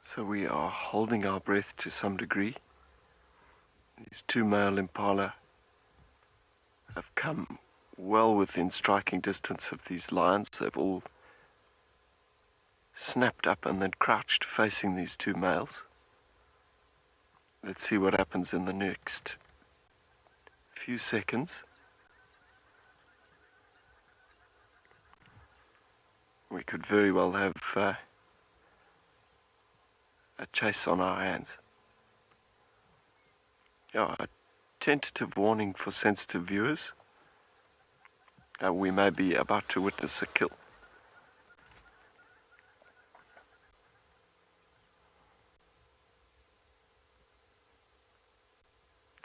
So we are holding our breath to some degree. These two male impala have come well within striking distance of these lions. They've all snapped up and then crouched facing these two males. Let's see what happens in the next few seconds. We could very well have a chase on our hands. Yeah, a tentative warning for sensitive viewers. We may be about to witness a kill.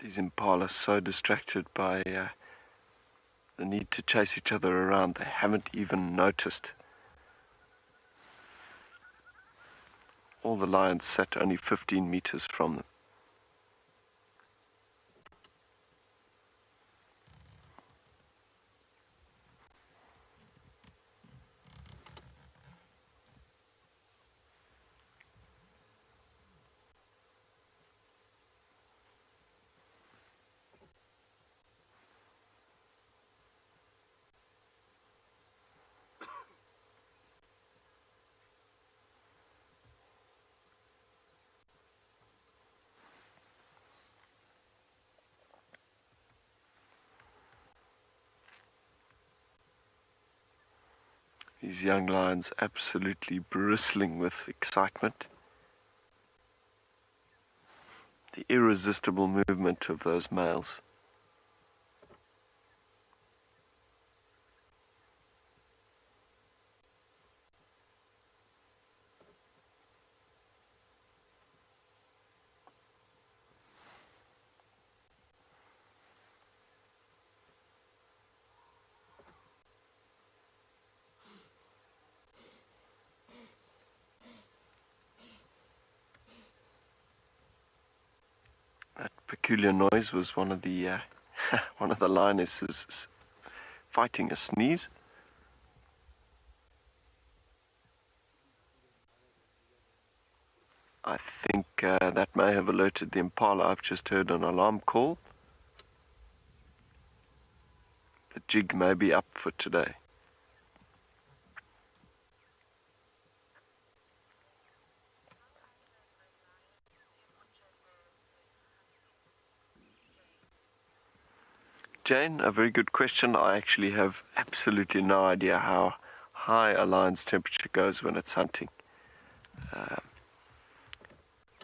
These impala are so distracted by the need to chase each other around, they haven't even noticed All the lions sat only 15 meters from them. These young lions absolutely bristling with excitement. The irresistible movement of those males. That peculiar noise was one of the one of the lionesses fighting a sneeze. I think that may have alerted the impala. I've just heard an alarm call. The jig may be up for today. Jane, a very good question. I actually have absolutely no idea how high a lion's temperature goes when it's hunting.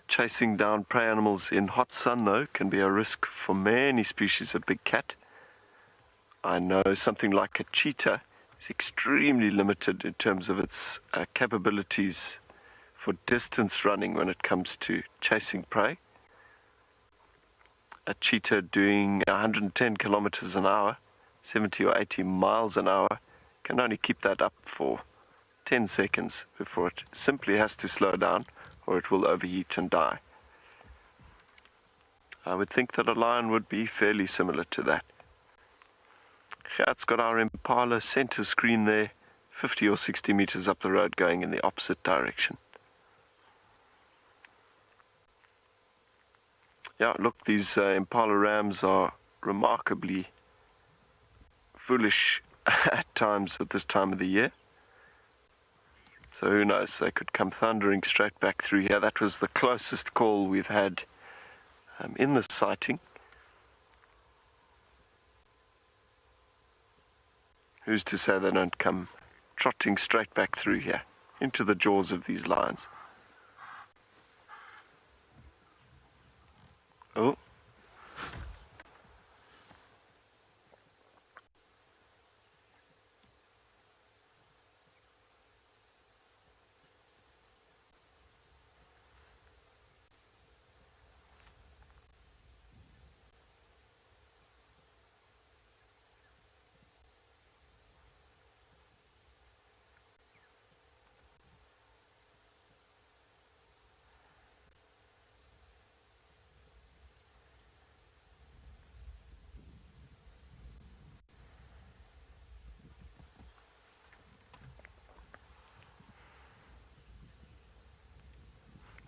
Chasing down prey animals in hot sun, though, can be a risk for many species of big cat. I know something like a cheetah is extremely limited in terms of its capabilities for distance running when it comes to chasing prey. A cheetah doing 110 kilometers an hour, 70 or 80 miles an hour, can only keep that up for 10 seconds before it simply has to slow down or it will overheat and die. I would think that a lion would be fairly similar to that. Yeah, it's got our impala center screen there, 50 or 60 meters up the road going in the opposite direction. Yeah, look, these impala rams are remarkably foolish at times at this time of the year. So who knows, they could come thundering straight back through here. That was the closest call we've had in this sighting. Who's to say they don't come trotting straight back through here into the jaws of these lions? Oh.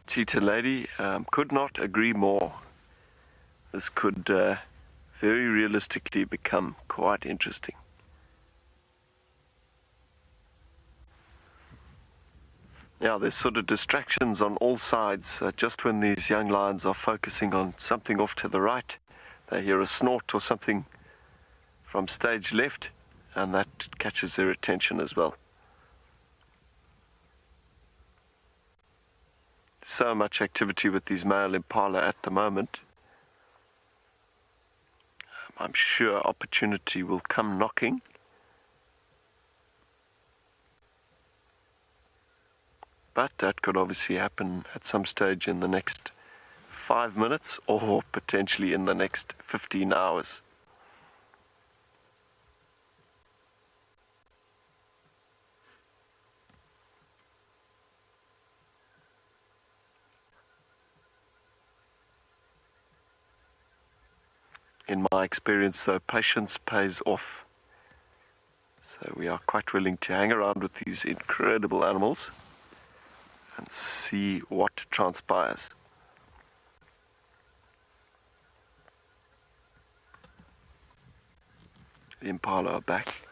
Cheetah lady, could not agree more. This could very realistically become quite interesting. Yeah, there's sort of distractions on all sides. Just when these young lions are focusing on something off to the right, they hear a snort or something from stage left, and that catches their attention as well. So much activity with these male impala at the moment. I'm sure opportunity will come knocking. But that could obviously happen at some stage in the next 5 minutes or potentially in the next 15 hours. In my experience, though, patience pays off. So we are quite willing to hang around with these incredible animals and see what transpires. The impala are back.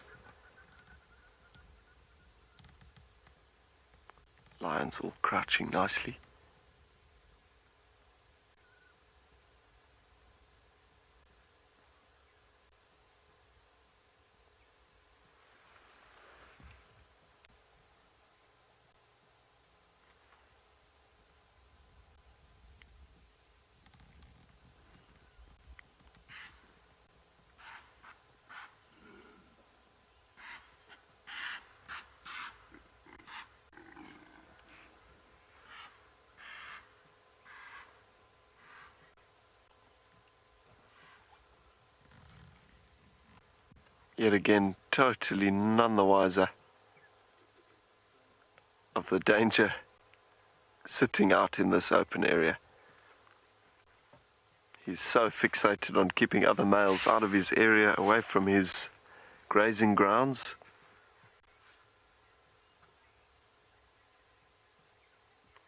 Lions all crouching nicely. Yet again, totally none the wiser of the danger sitting out in this open area. He's so fixated on keeping other males out of his area, away from his grazing grounds.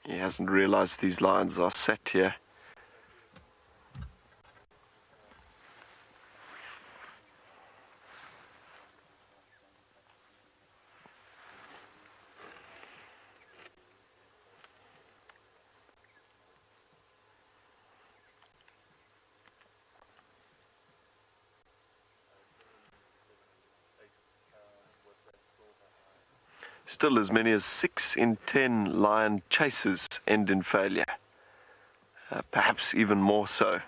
He hasn't realized these lions are set here. Still, as many as 6 in 10 lion chases end in failure. Perhaps even more so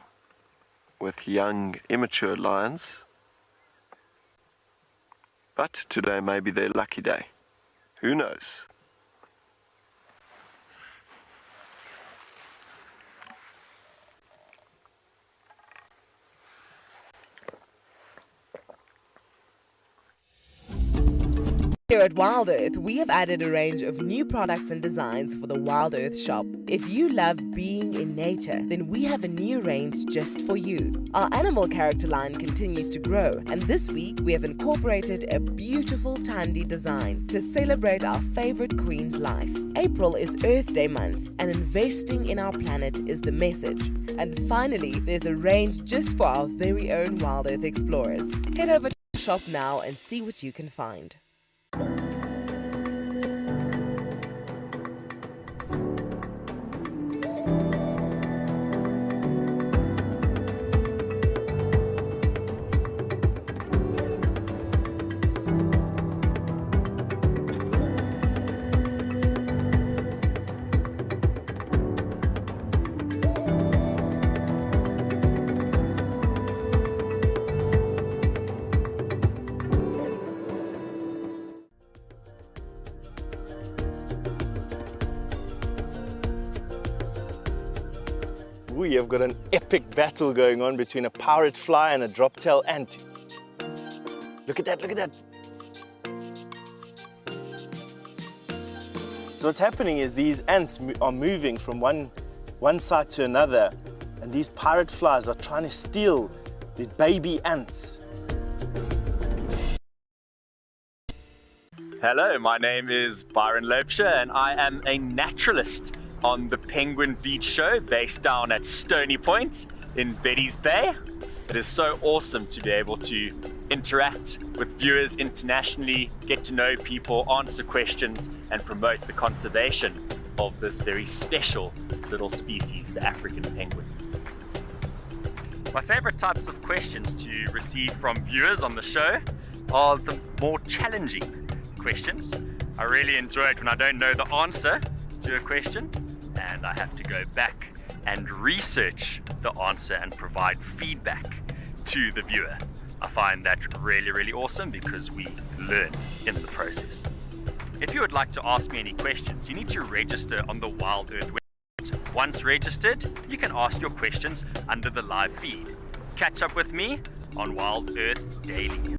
with young, immature lions. But today may be their lucky day. Who knows? Here at WildEarth, we have added a range of new products and designs for the WildEarth shop. If you love being in nature, then we have a new range just for you. Our animal character line continues to grow, and this week we have incorporated a beautiful Thandi design to celebrate our favorite queen's life. April is Earth Day month, and investing in our planet is the message. And finally, there's a range just for our very own WildEarth explorers. Head over to the shop now and see what you can find. We have got an epic battle going on between a pirate fly and a drop-tail ant. Look at that, look at that. So what's happening is these ants are moving from one side to another, and these pirate flies are trying to steal the baby ants. Hello, my name is Byron Loebscher and I am a naturalist on the Penguin Beach show based down at Stony Point in Betty's Bay. It is so awesome to be able to interact with viewers internationally, get to know people, answer questions and promote the conservation of this very special little species, the African penguin. My favorite types of questions to receive from viewers on the show are the more challenging questions. I really enjoy it when I don't know the answer to a question and I have to go back and research the answer and provide feedback to the viewer. I find that really, really awesome because we learn in the process. If you would like to ask me any questions, you need to register on the WildEarth website. Once registered, you can ask your questions under the live feed. Catch up with me on WildEarth Daily.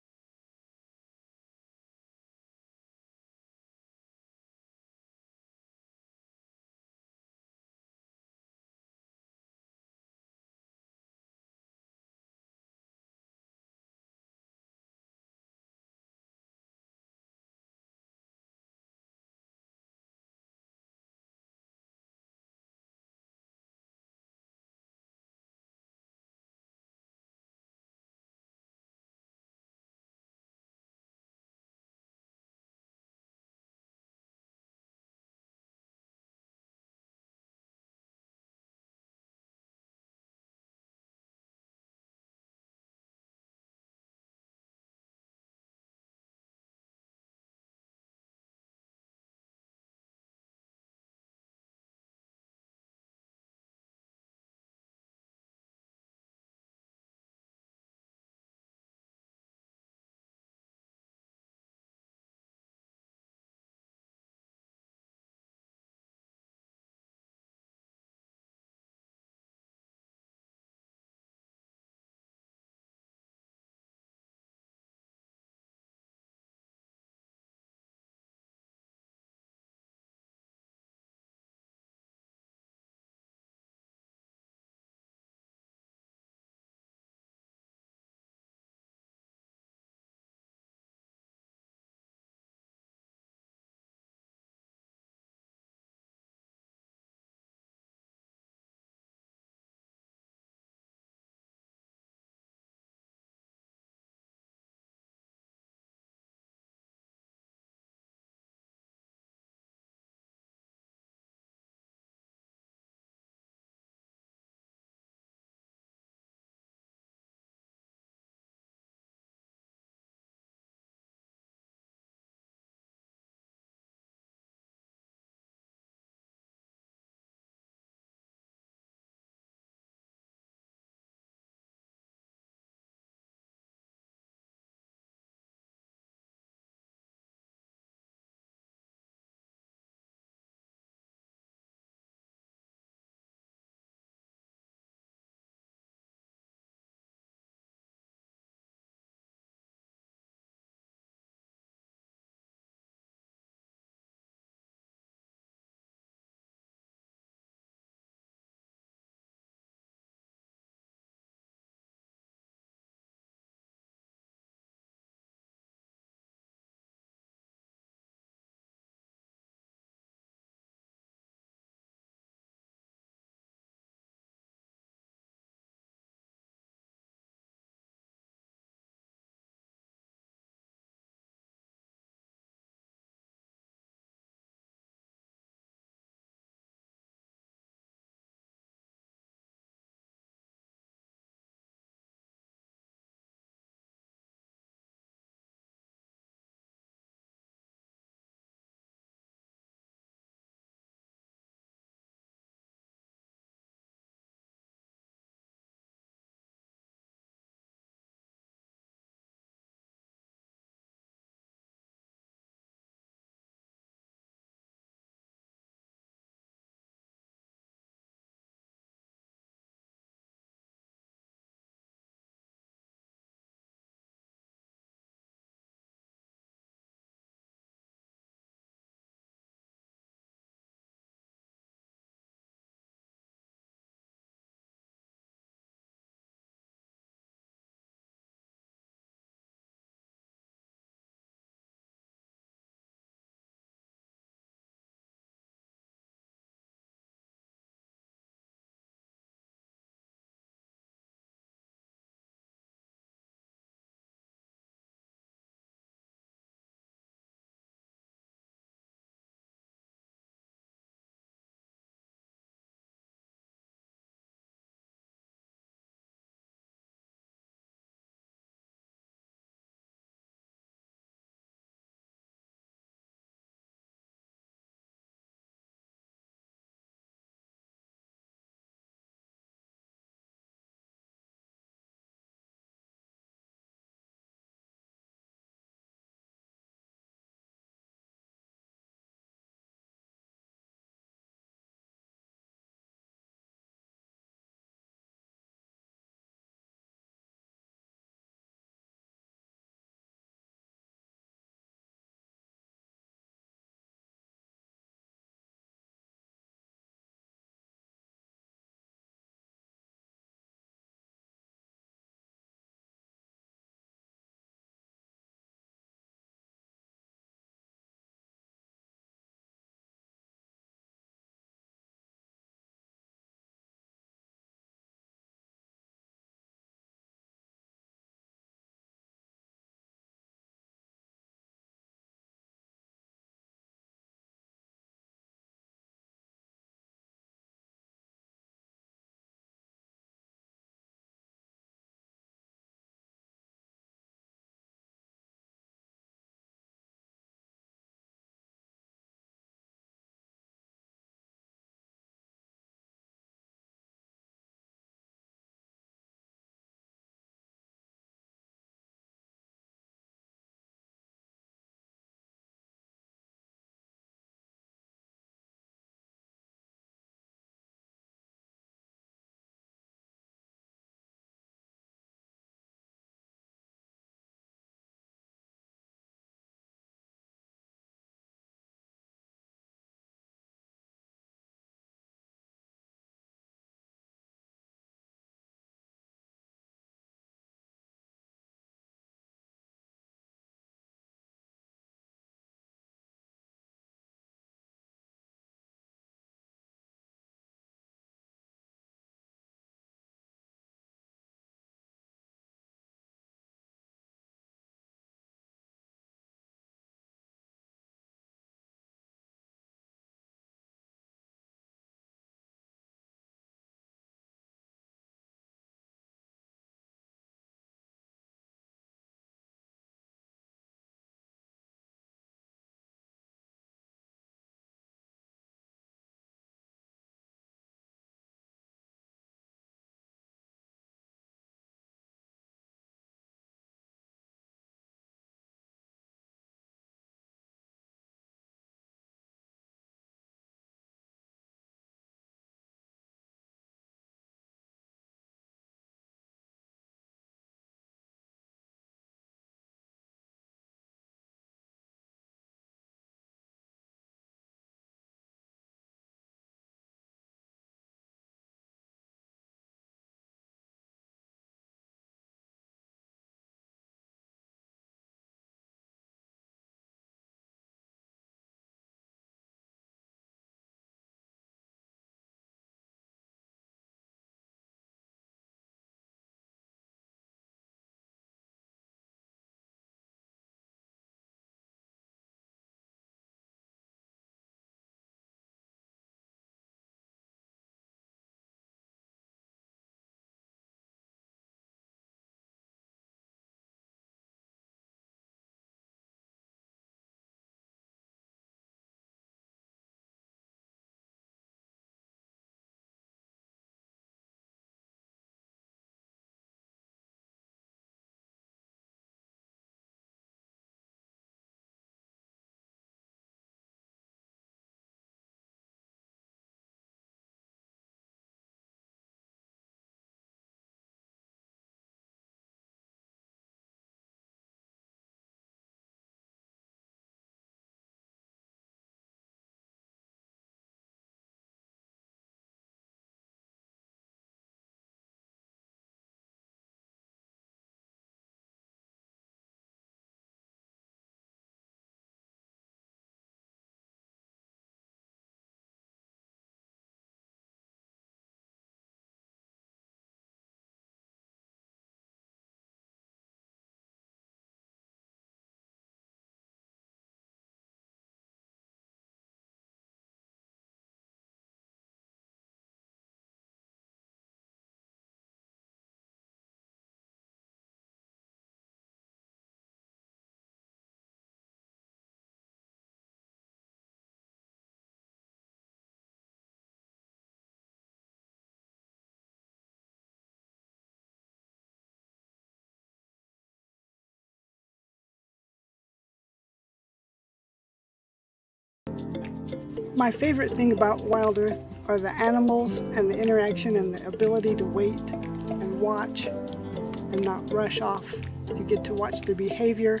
My favorite thing about WildEarth are the animals and the interaction and the ability to wait and watch and not rush off. You get to watch their behavior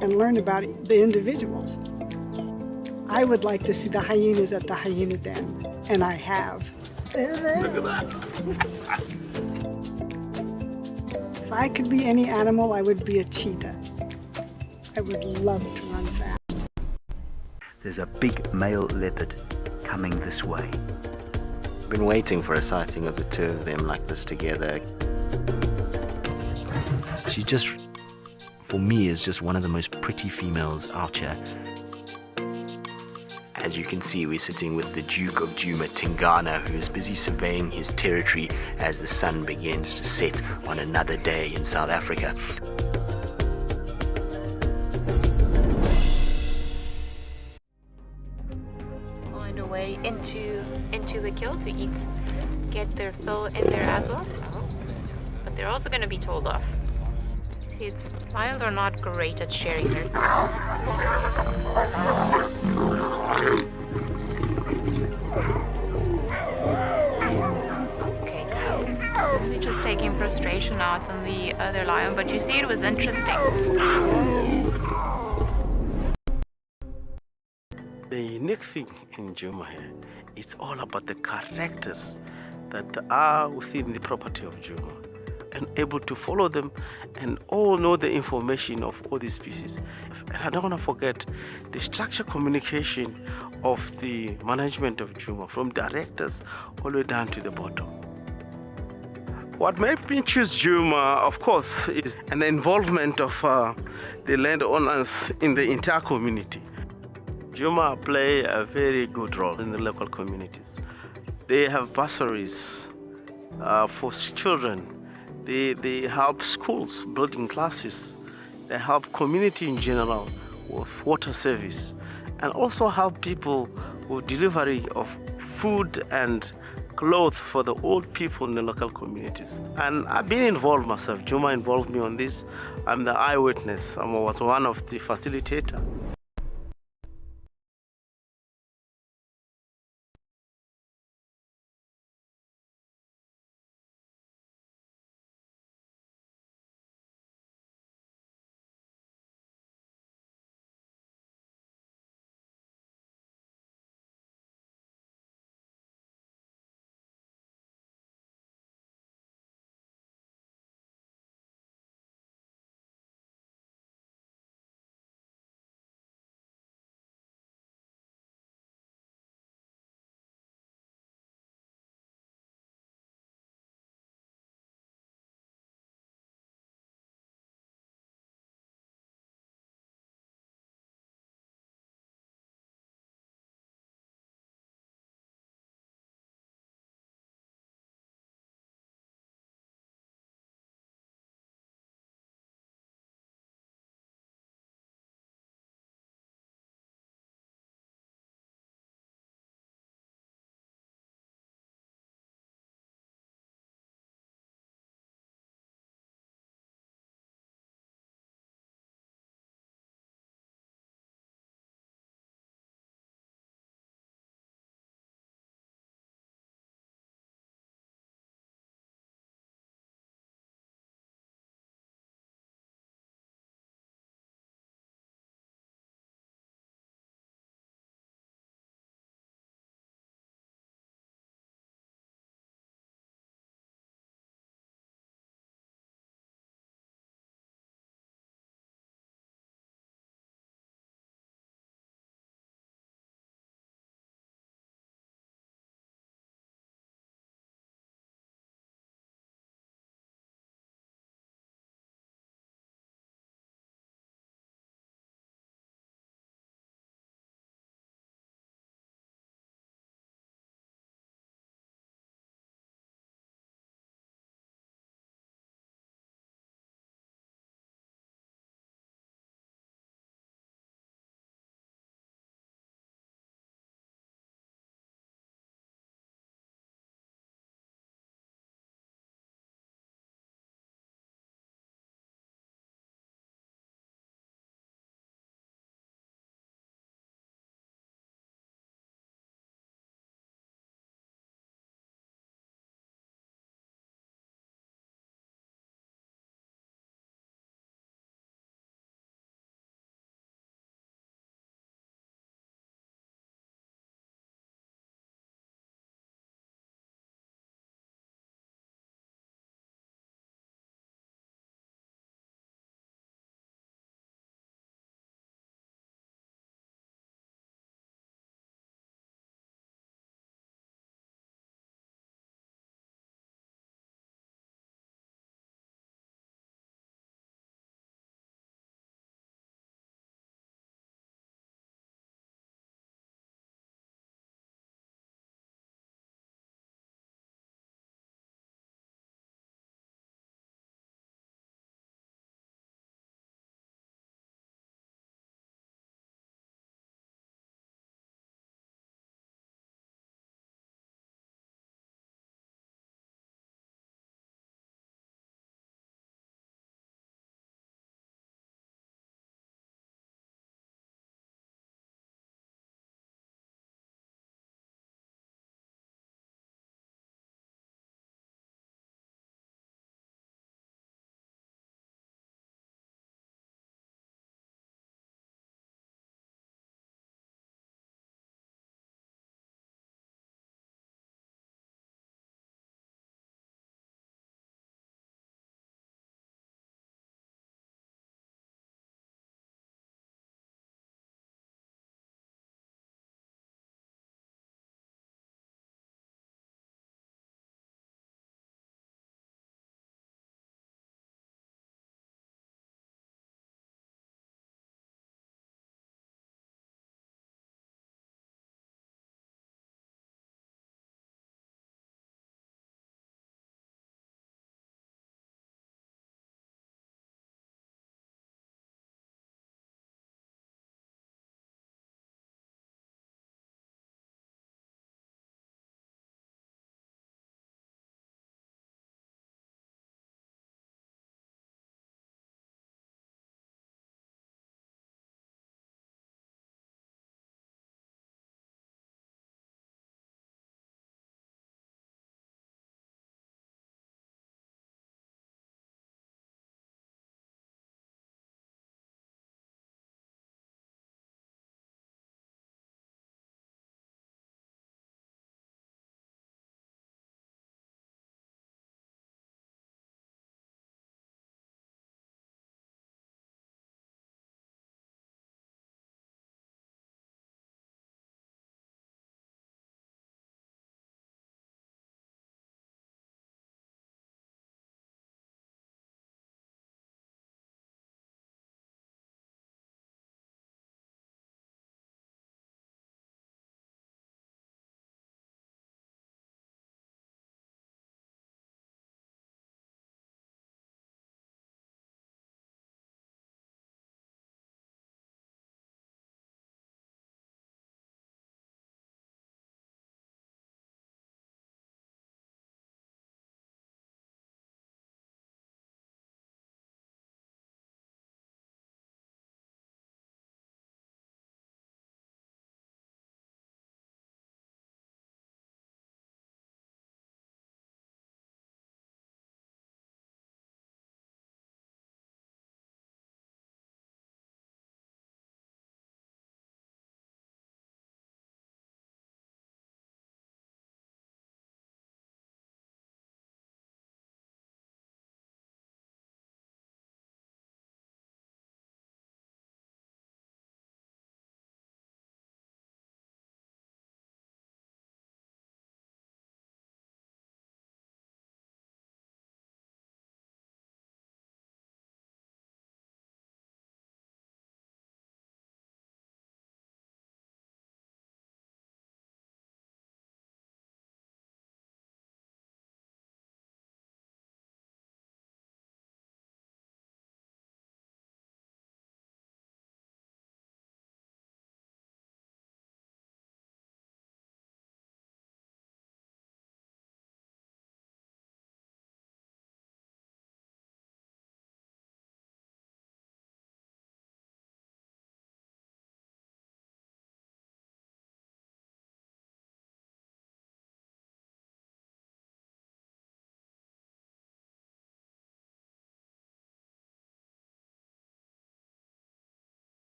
and learn about the individuals. I would like to see the hyenas at the hyena den, and I have. There they are. Look at that. If I could be any animal, I would be a cheetah. I would love to run fast. There's a big male leopard coming this way. I've been waiting for a sighting of the two of them like this together. She just, for me, is just one of the most pretty females out here. As you can see, we're sitting with the Duke of Djuma, Tingana, who is busy surveying his territory as the sun begins to set on another day in South Africa. On the way into the kill to eat, get their fill in there as well. But they're also going to be told off. See, lions are not great at sharing their food. Okay, guys. Let me just taking frustration out on the other lion, but you see, it was interesting. The unique thing in Djuma here, it's all about the characters that are within the property of Djuma and able to follow them and all know the information of all these species. And I don't want to forget the structured communication of the management of Djuma, from directors all the way down to the bottom. What made me choose Djuma, of course, is an involvement of the landowners in the entire community. Djuma play a very good role in the local communities. They have bursaries for children. They help schools, building classes. They help community in general with water service, and also help people with delivery of food and clothes for the old people in the local communities. And I've been involved myself. Djuma involved me on this. I'm the eyewitness. I was one of the facilitators.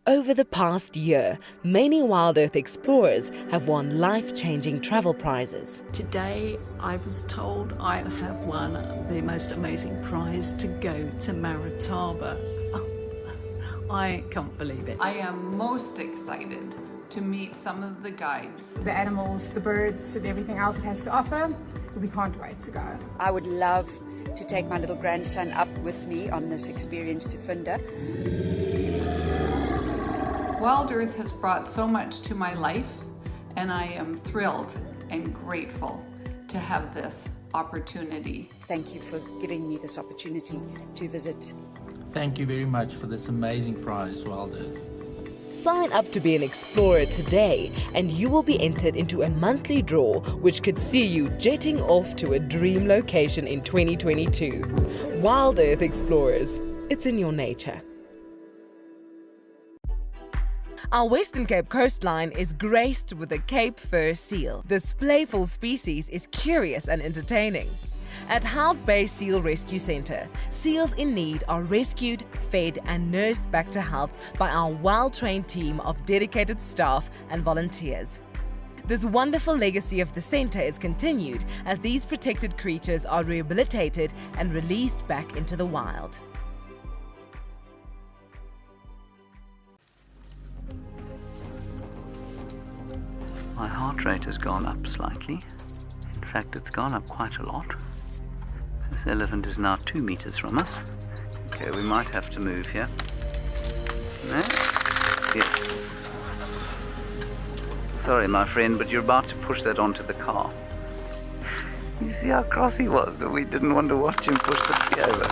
Over the past year, many WildEarth explorers have won life-changing travel prizes. Today I was told I have won the most amazing prize to go to Maritaba. I can't believe it. I am most excited to meet some of the guides. The animals, the birds, and everything else it has to offer. We can't wait to go. I would love to take my little grandson up with me on this experience to Funda. WildEarth has brought so much to my life, and I am thrilled and grateful to have this opportunity. Thank you for giving me this opportunity to visit. Thank you very much for this amazing prize, WildEarth. Sign up to be an explorer today and you will be entered into a monthly draw which could see you jetting off to a dream location in 2022. WildEarth Explorers, it's in your nature. Our Western Cape coastline is graced with the Cape fur seal. This playful species is curious and entertaining. At Hout Bay Seal Rescue Centre, seals in need are rescued, fed and nursed back to health by our well-trained team of dedicated staff and volunteers. This wonderful legacy of the centre is continued as these protected creatures are rehabilitated and released back into the wild. My heart rate has gone up slightly. In fact, it's gone up quite a lot. This elephant is now 2 meters from us. Okay, we might have to move here. No? Yes. Sorry, my friend, but you're about to push that onto the car. You see how cross he was that we didn't want to watch him push the tree over.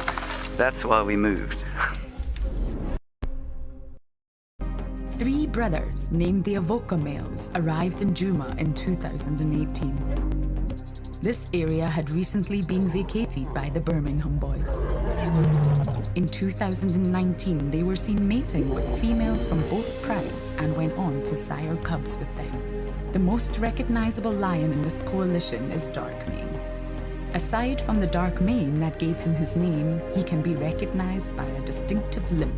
That's why we moved. 3 brothers named the Avoca males arrived in Djuma in 2018. This area had recently been vacated by the Birmingham boys. In 2019, they were seen mating with females from both prides and went on to sire cubs with them. The most recognizable lion in this coalition is Darkmane. Aside from the dark mane that gave him his name, he can be recognized by a distinctive limp.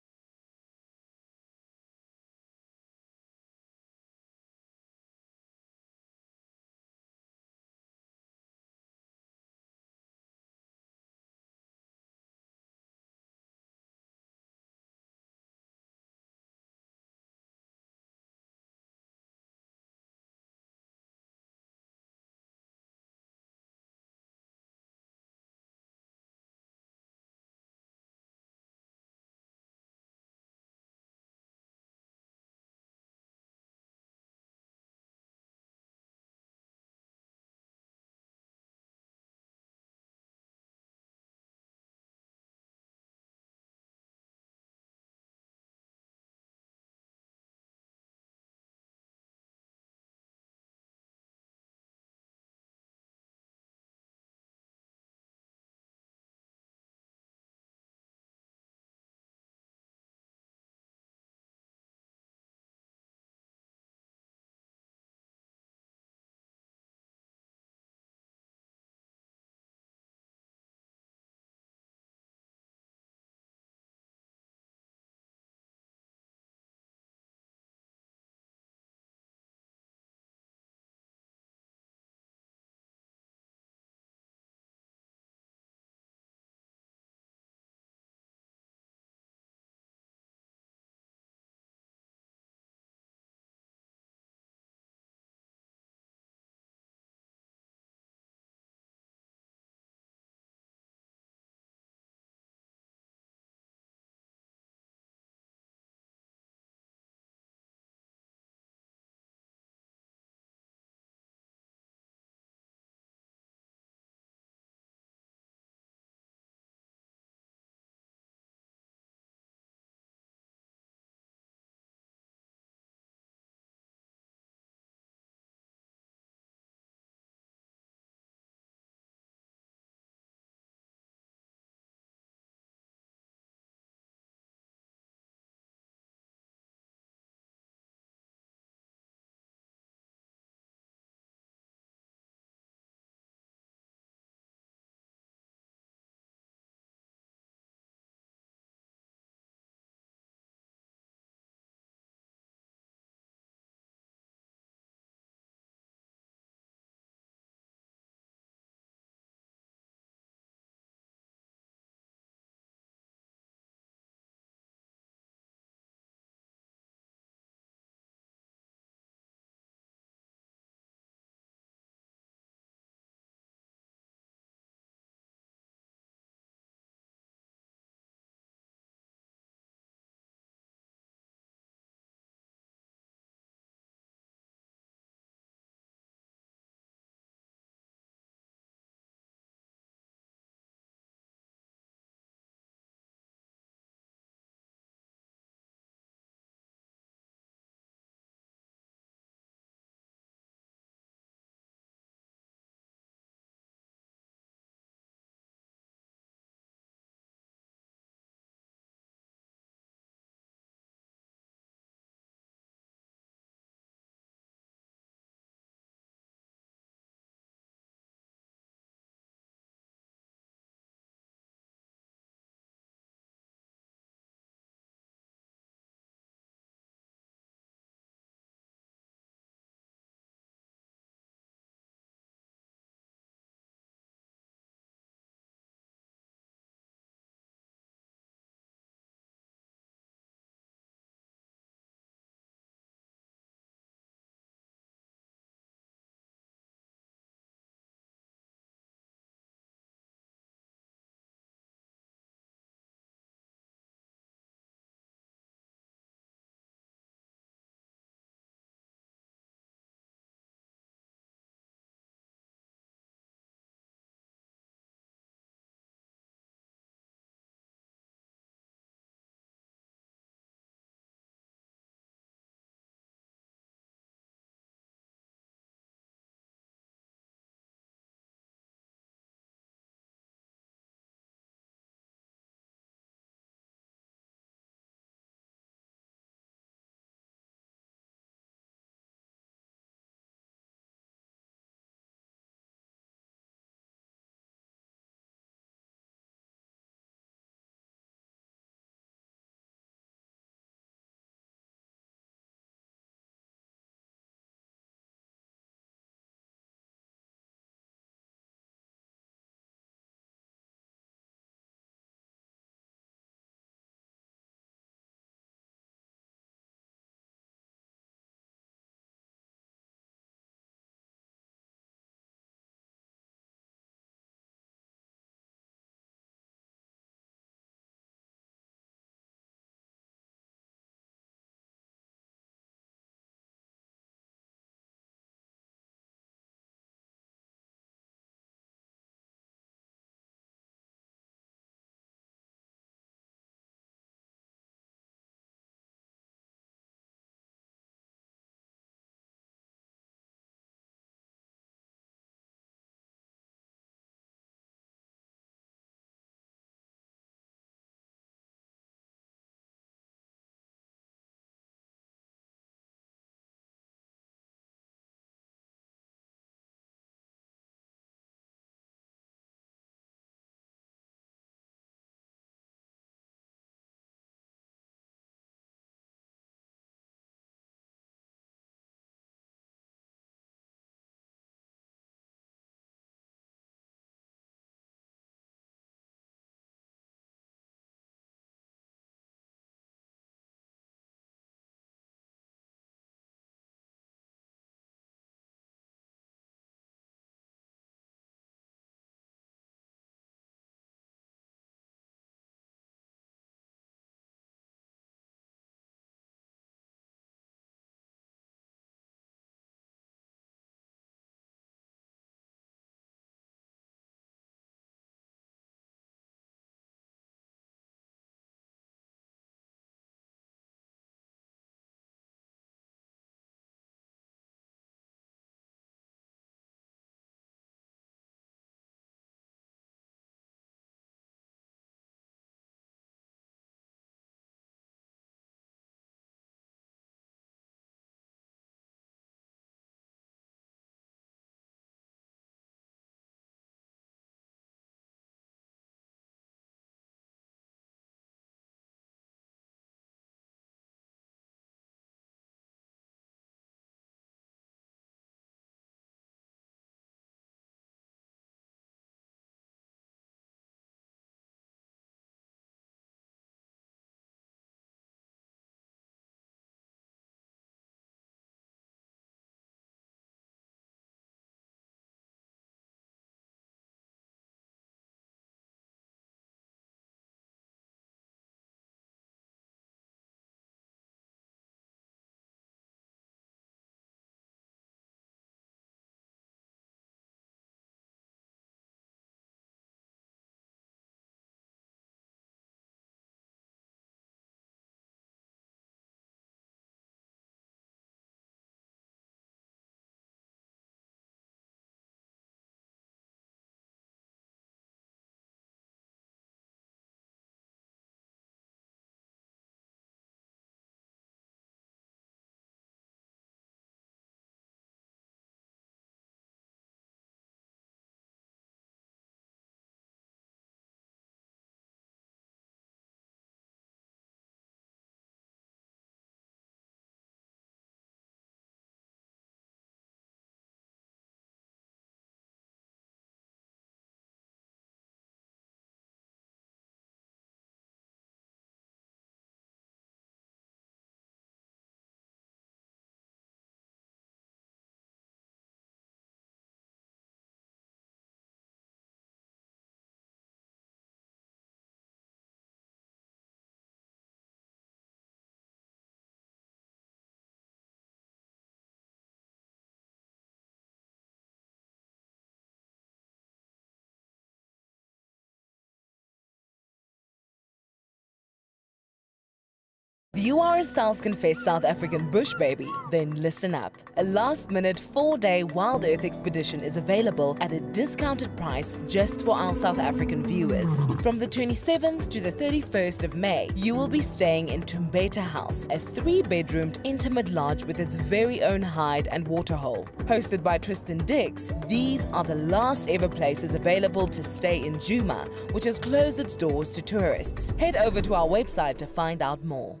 If you are a self-confessed South African bush baby, then listen up. A last-minute 4-day WildEarth expedition is available at a discounted price just for our South African viewers. From the 27th to the 31st of May, you will be staying in Tumbeta House, a 3-bedroomed intimate lodge with its very own hide and waterhole. Hosted by Tristan Dix, these are the last ever places available to stay in Djuma, which has closed its doors to tourists. Head over to our website to find out more.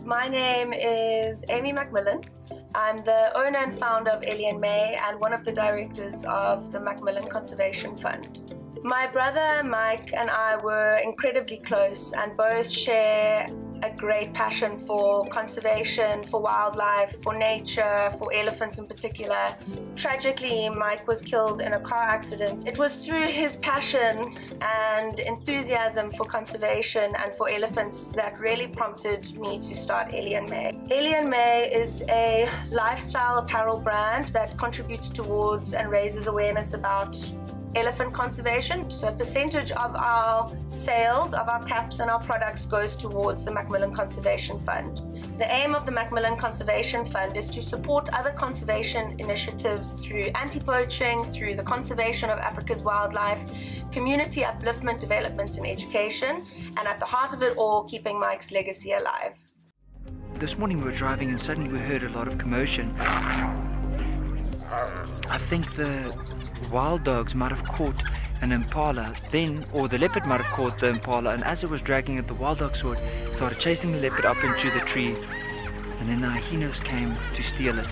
My name is Amy Macmillan. I'm the owner and founder of Ellie and May and one of the directors of the Macmillan Conservation Fund. My brother Mike and I were incredibly close and both share a great passion for conservation, for wildlife, for nature, for elephants in particular. Tragically, Mike was killed in a car accident. It was through his passion and enthusiasm for conservation and for elephants that really prompted me to start Ellie and May. Ellie and May is a lifestyle apparel brand that contributes towards and raises awareness about elephant conservation. So a percentage of our sales of our caps and our products goes towards the Macmillan Conservation Fund. The aim of the Macmillan Conservation Fund is to support other conservation initiatives through anti-poaching, through the conservation of Africa's wildlife, community upliftment, development and education, and at the heart of it all, keeping Mike's legacy alive. This morning we were driving and suddenly we heard a lot of commotion. I think the wild dogs might have caught an impala then, or the leopard might have caught the impala, and as it was dragging it, the wild dog saw it, started chasing the leopard up into the tree, and then the hyenas came to steal it.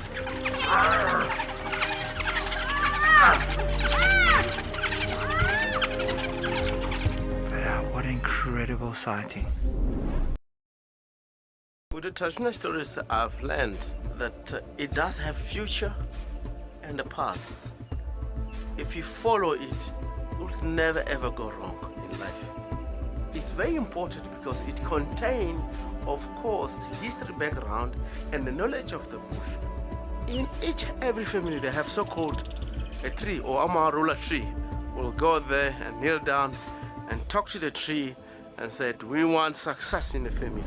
But what an incredible sighting. With the traditional stories I've learned that it does have future and a past. If you follow it, you will never ever go wrong in life. It's very important because it contains, of course, the history background and the knowledge of the bush. In every family they have so-called a tree or amarula tree. We'll go there and kneel down and talk to the tree and said, we want success in the family.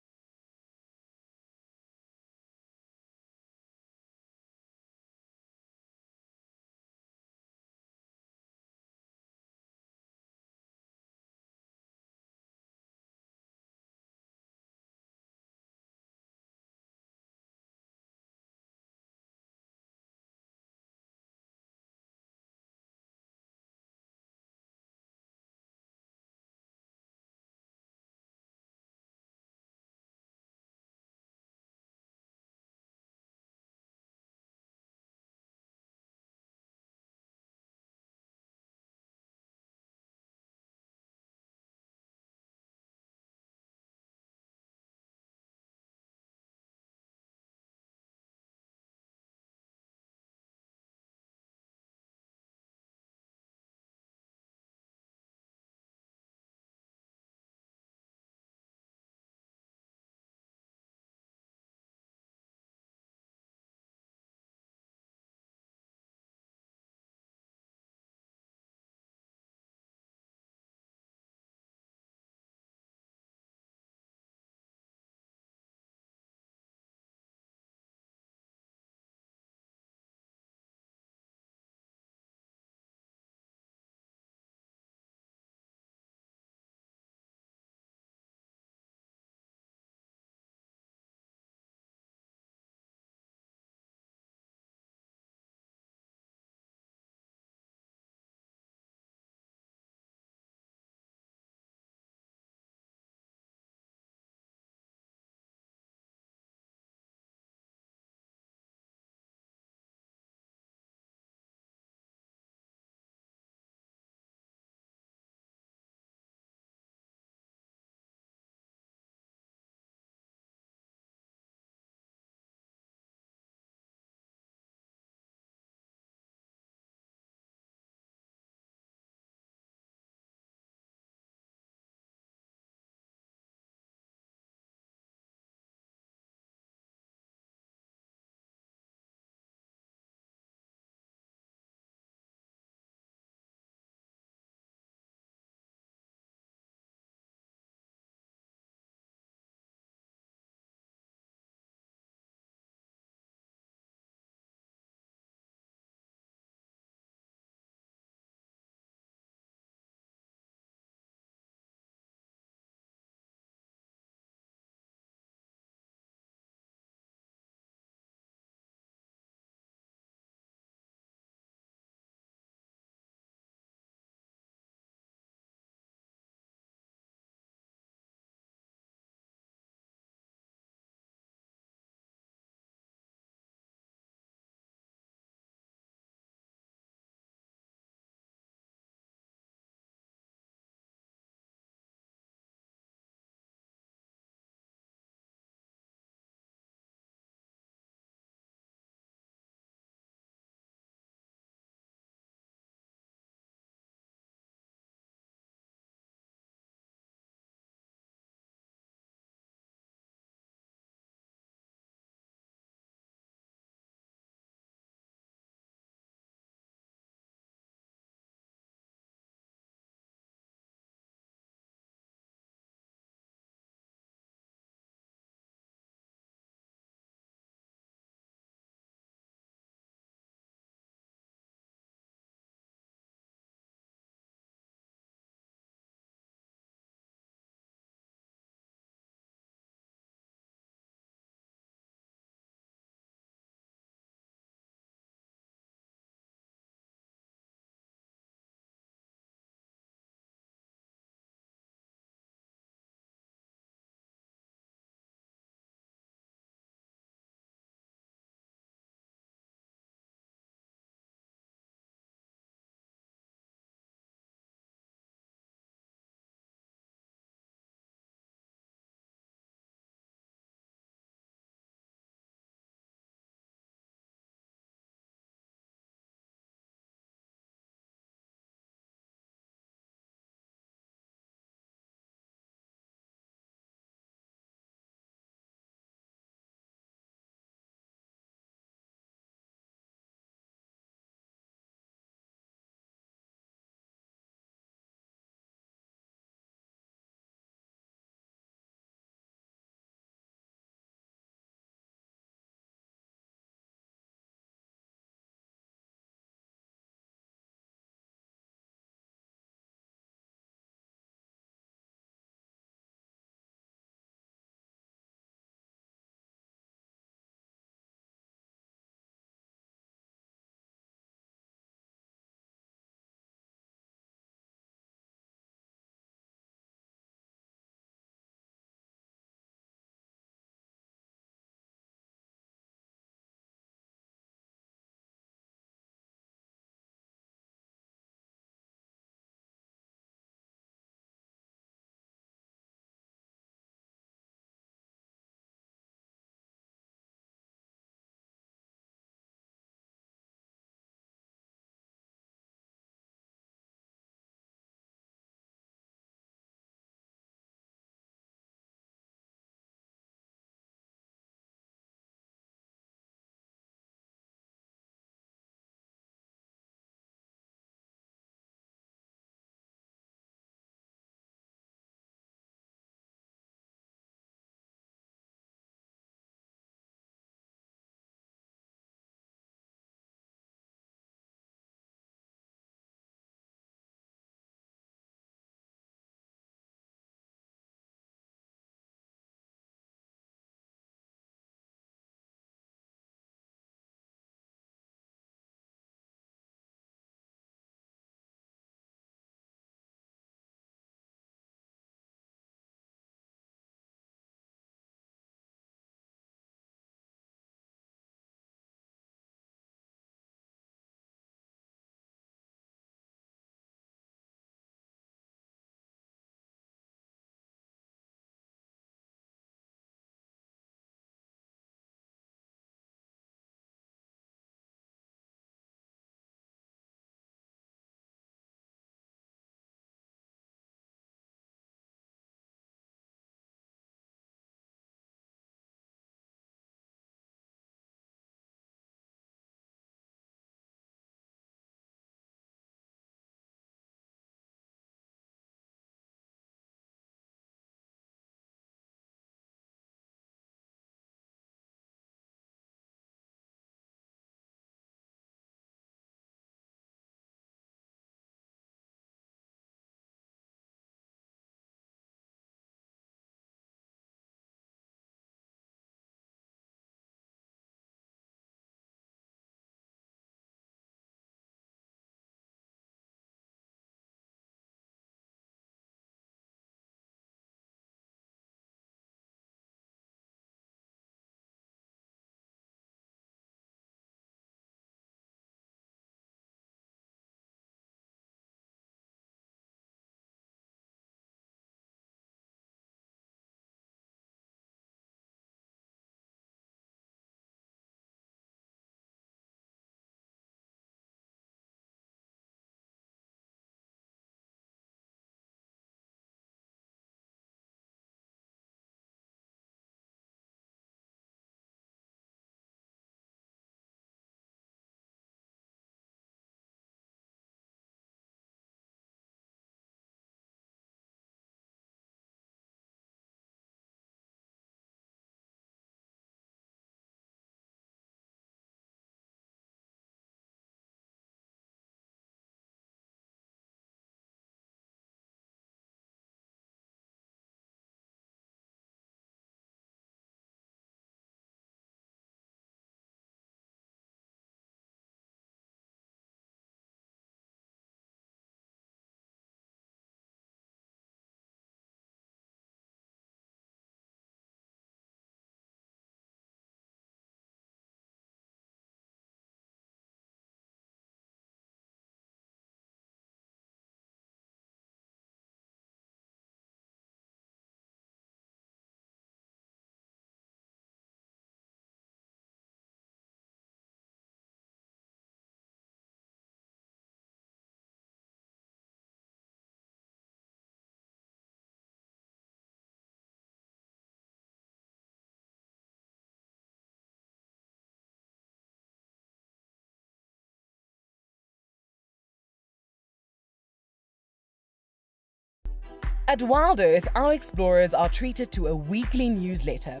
At WildEarth, our explorers are treated to a weekly newsletter,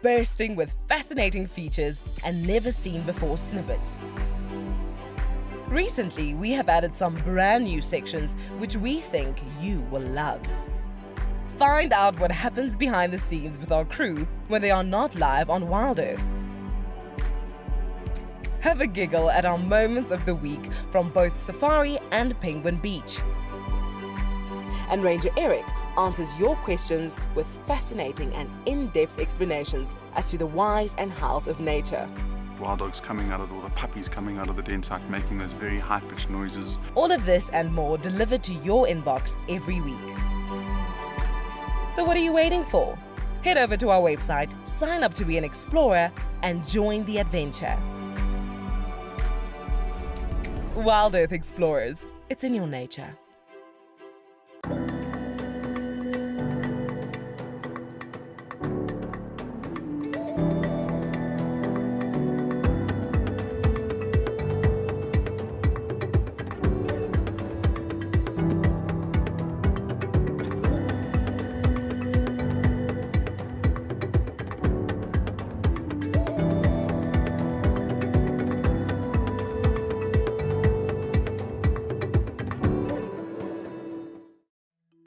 bursting with fascinating features and never-seen-before snippets. Recently, we have added some brand new sections which we think you will love. Find out what happens behind the scenes with our crew when they are not live on WildEarth. Have a giggle at our moments of the week from both Safari and Penguin Beach. And Ranger Eric answers your questions with fascinating and in-depth explanations as to the whys and hows of nature. Wild dogs coming out of, or the puppies coming out of the den site making those very high-pitched noises. All of this and more delivered to your inbox every week. So what are you waiting for? Head over to our website, sign up to be an explorer, and join the adventure. WildEarth Explorers, it's in your nature.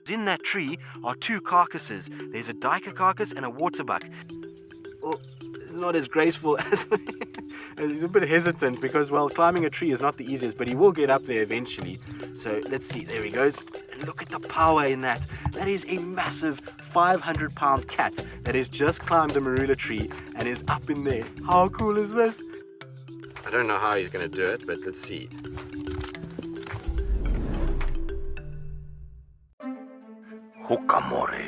In that tree are two carcasses. There's a duiker carcass and a waterbuck. Well, it's not as graceful as... He's a bit hesitant because, well, climbing a tree is not the easiest, but he will get up there eventually. So let's see, there he goes. And look at the power in that. That is a massive 500-pound cat that has just climbed the marula tree and is up in there. How cool is this? I don't know how he's going to do it, but let's see. Hukamore.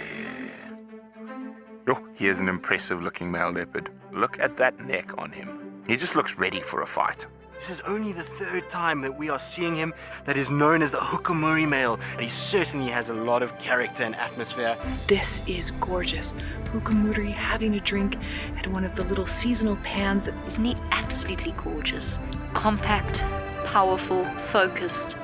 Oh, here's an impressive looking male leopard. Look at that neck on him. He just looks ready for a fight. This is only the third time that we are seeing him that is known as the Hukamuri male, and he certainly has a lot of character and atmosphere. This is gorgeous. Hukamuri having a drink at one of the little seasonal pans. Isn't he absolutely gorgeous? Compact, powerful, focused.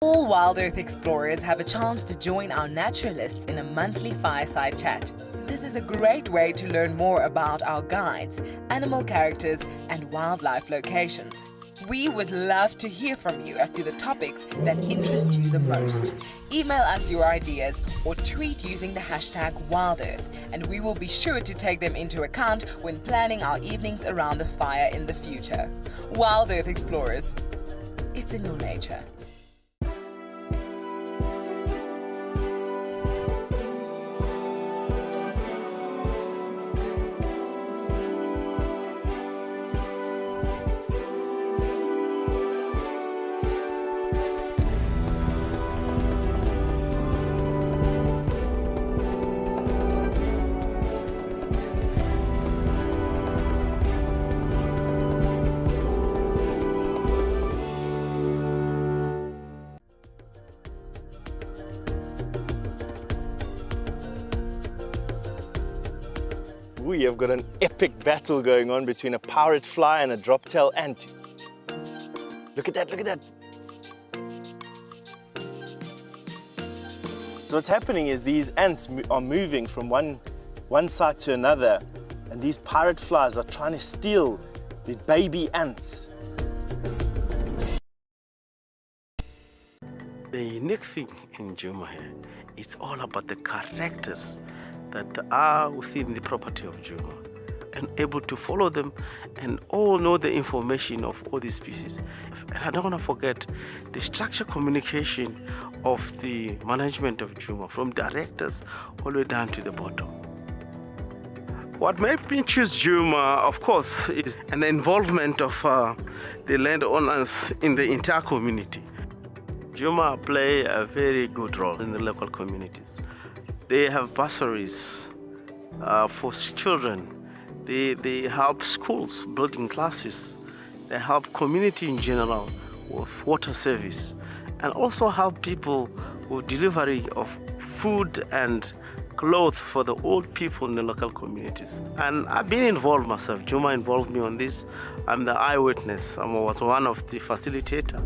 All WildEarth explorers have a chance to join our naturalists in a monthly fireside chat. This is a great way to learn more about our guides, animal characters, and wildlife locations. We would love to hear from you as to the topics that interest you the most. Email us your ideas or tweet using the hashtag WildEarth, and we will be sure to take them into account when planning our evenings around the fire in the future. WildEarth explorers, it's in your nature. We have got an epic battle going on between a pirate fly and a drop-tail ant. Look at that, look at that. So what's happening is these ants are moving from one side to another, and these pirate flies are trying to steal the baby ants. The neat thing in Djuma here, it's all about the characters that are within the property of Djuma and able to follow them and all know the information of all these species. And I don't want to forget the structured communication of the management of Djuma, from directors all the way down to the bottom. What made me choose Djuma, of course, is an involvement of the landowners in the entire community. Djuma play a very good role in the local communities. They have bursaries for children. They help schools building classes. They help community in general with water service, and also help people with delivery of food and clothes for the old people in the local communities. And I've been involved myself. Djuma involved me on this. I'm the eyewitness. I was one of the facilitators.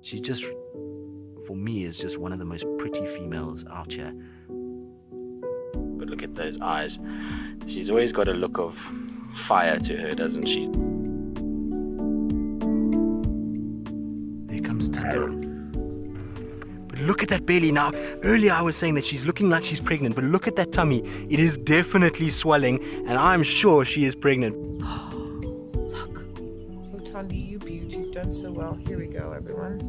She just, for me, is just one of the most pretty females out here. But look at those eyes. She's always got a look of fire to her, doesn't she? There comes Thunder. But look at that belly now. Earlier I was saying that she's looking like she's pregnant, but look at that tummy. It is definitely swelling, and I'm sure she is pregnant. Tandy, you beauty, you've done so well. Here we go, everyone.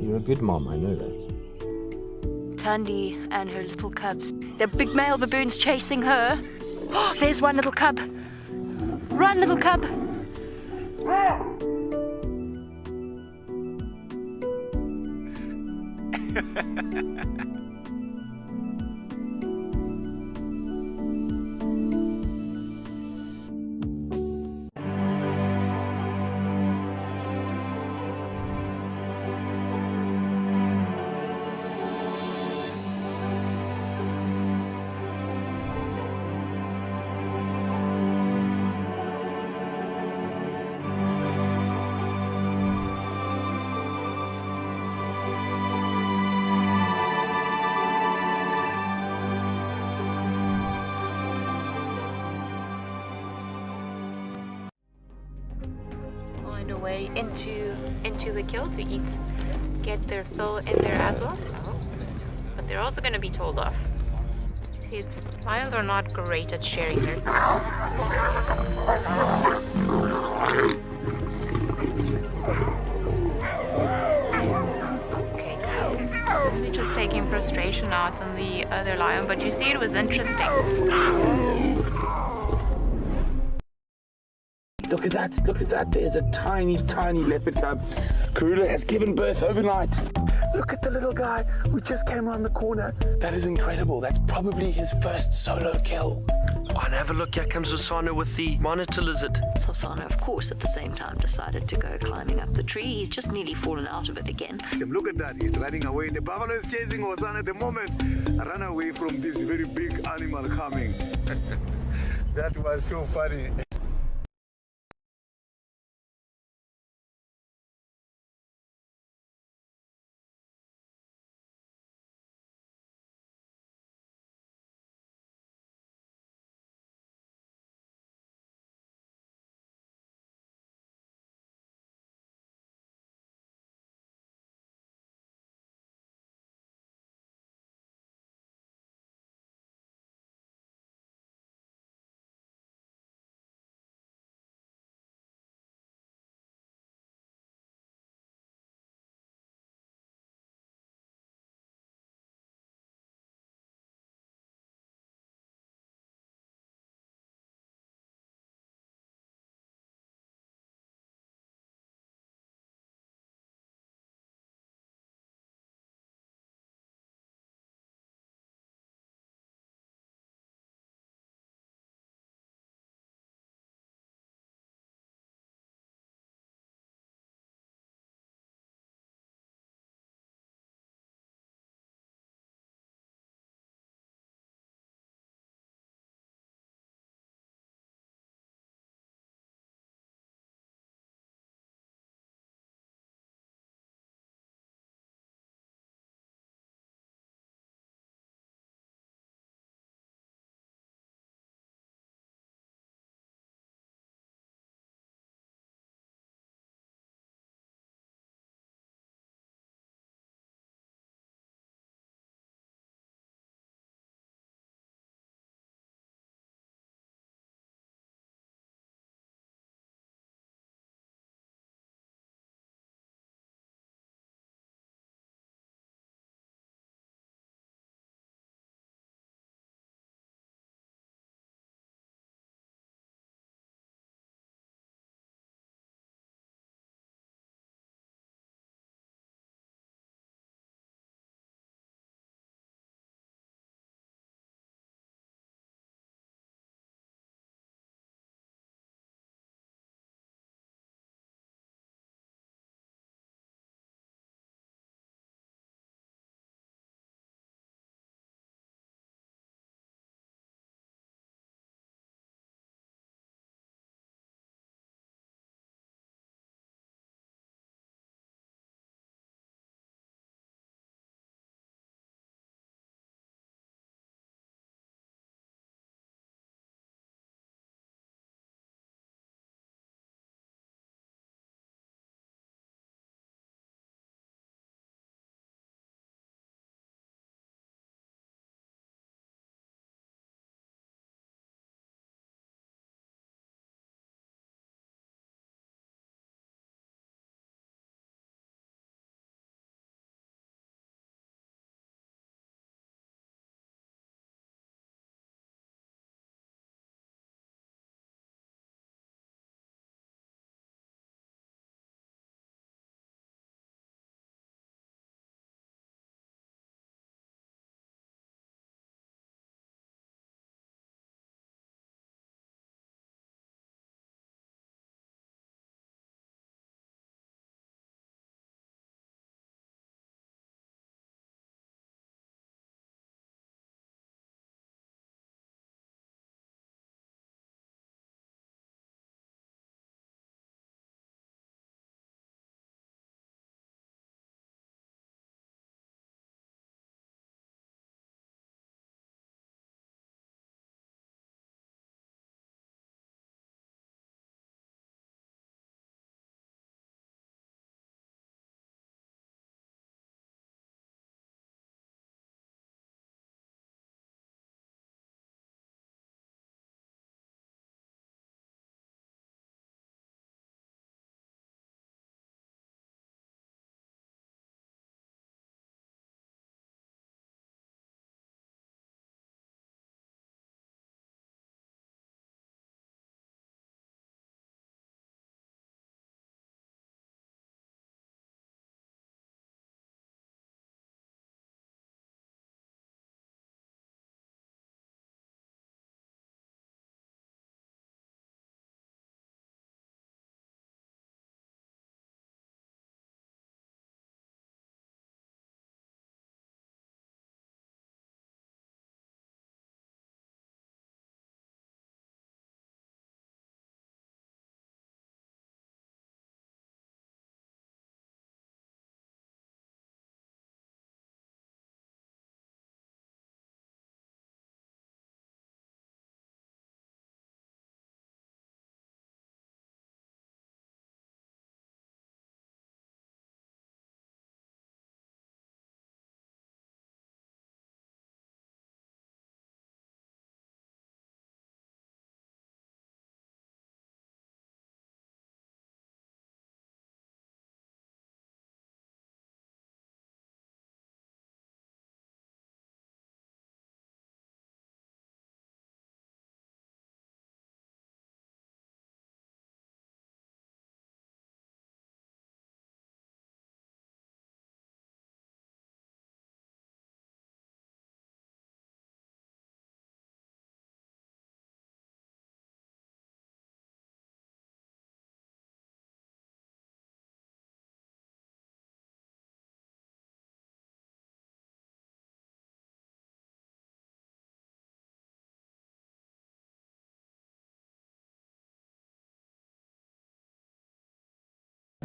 You're a good mom, I know that. Tandy and her little cubs. There are big male baboons chasing her. There's one little cub. Run, little cub. Find a way into the kill to get their fill in there as well. But they're also going to be told off. See, lions are not great at sharing their food. Okay, guys. Let me just taking frustration out on the other lion, but you see, it was interesting. Look at that. There's a tiny leopard cub. Kruger has given birth overnight. Look at the little guy who just came around the corner. That is incredible. That's probably his first solo kill. Oh, and have a look, here comes Hosanna with the monitor lizard. Hosanna, of course, at the same time decided to go climbing up the tree. He's just nearly fallen out of it again. Look at that, he's running away. The buffalo is chasing Hosanna at the moment. Run away from this very big animal coming. That was so funny.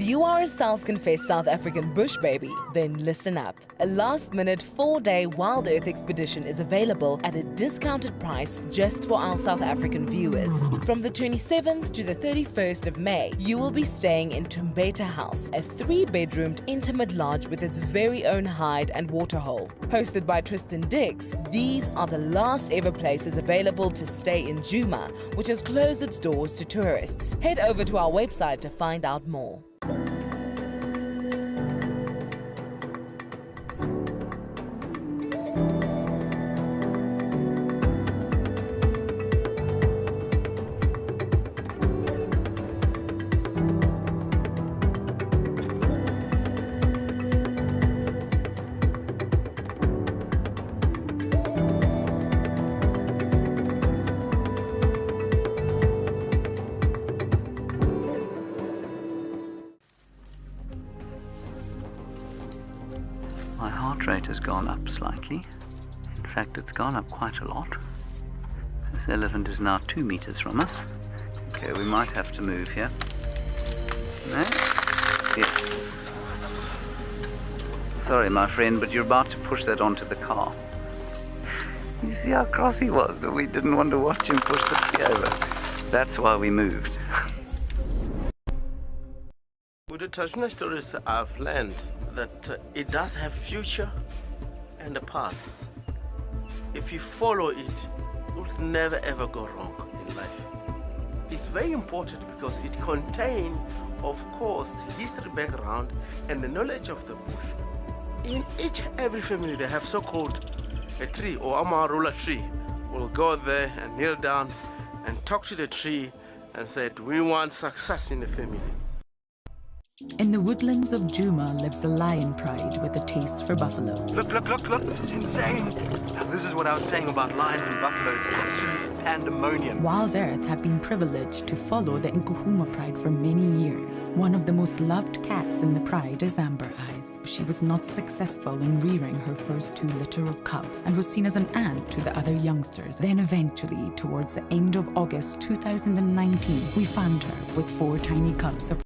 If you are a self-confessed South African bush baby, then listen up. A last-minute 4-day WildEarth expedition is available at a discounted price just for our South African viewers. From the 27th to the 31st of May, you will be staying in Tumbeta House, a 3-bedroomed intimate lodge with its very own hide and waterhole. Hosted by Tristan Dix, these are the last ever places available to stay in Djuma, which has closed its doors to tourists. Head over to our website to find out more. My heart rate has gone up slightly. In fact, it's gone up quite a lot. This elephant is now 2 meters from us. Okay, we might have to move here. No? Yes. Sorry, my friend, but you're about to push that onto the car. You see how cross he was that we didn't want to watch him push the tree over. That's why we moved. With the traditional stories, I've learned that it does have future and a past. If you follow it, you'll never ever go wrong in life. It's very important because it contains, of course, the history background and the knowledge of the bush. In every family they have so-called a tree or amarula tree. We'll go there and kneel down and talk to the tree and said, we want success in the family. In the woodlands of Djuma lives a lion pride with a taste for buffalo. Look, look, look, look, this is insane. Now, this is what I was saying about lions and buffalo. It's absolute pandemonium. WildEarth have been privileged to follow the Nkuhuma pride for many years. One of the most loved cats in the pride is Amber Eyes. She was not successful in rearing her first 2 litter of cubs and was seen as an aunt to the other youngsters. Then eventually, towards the end of August 2019, we found her with 4 tiny cubs of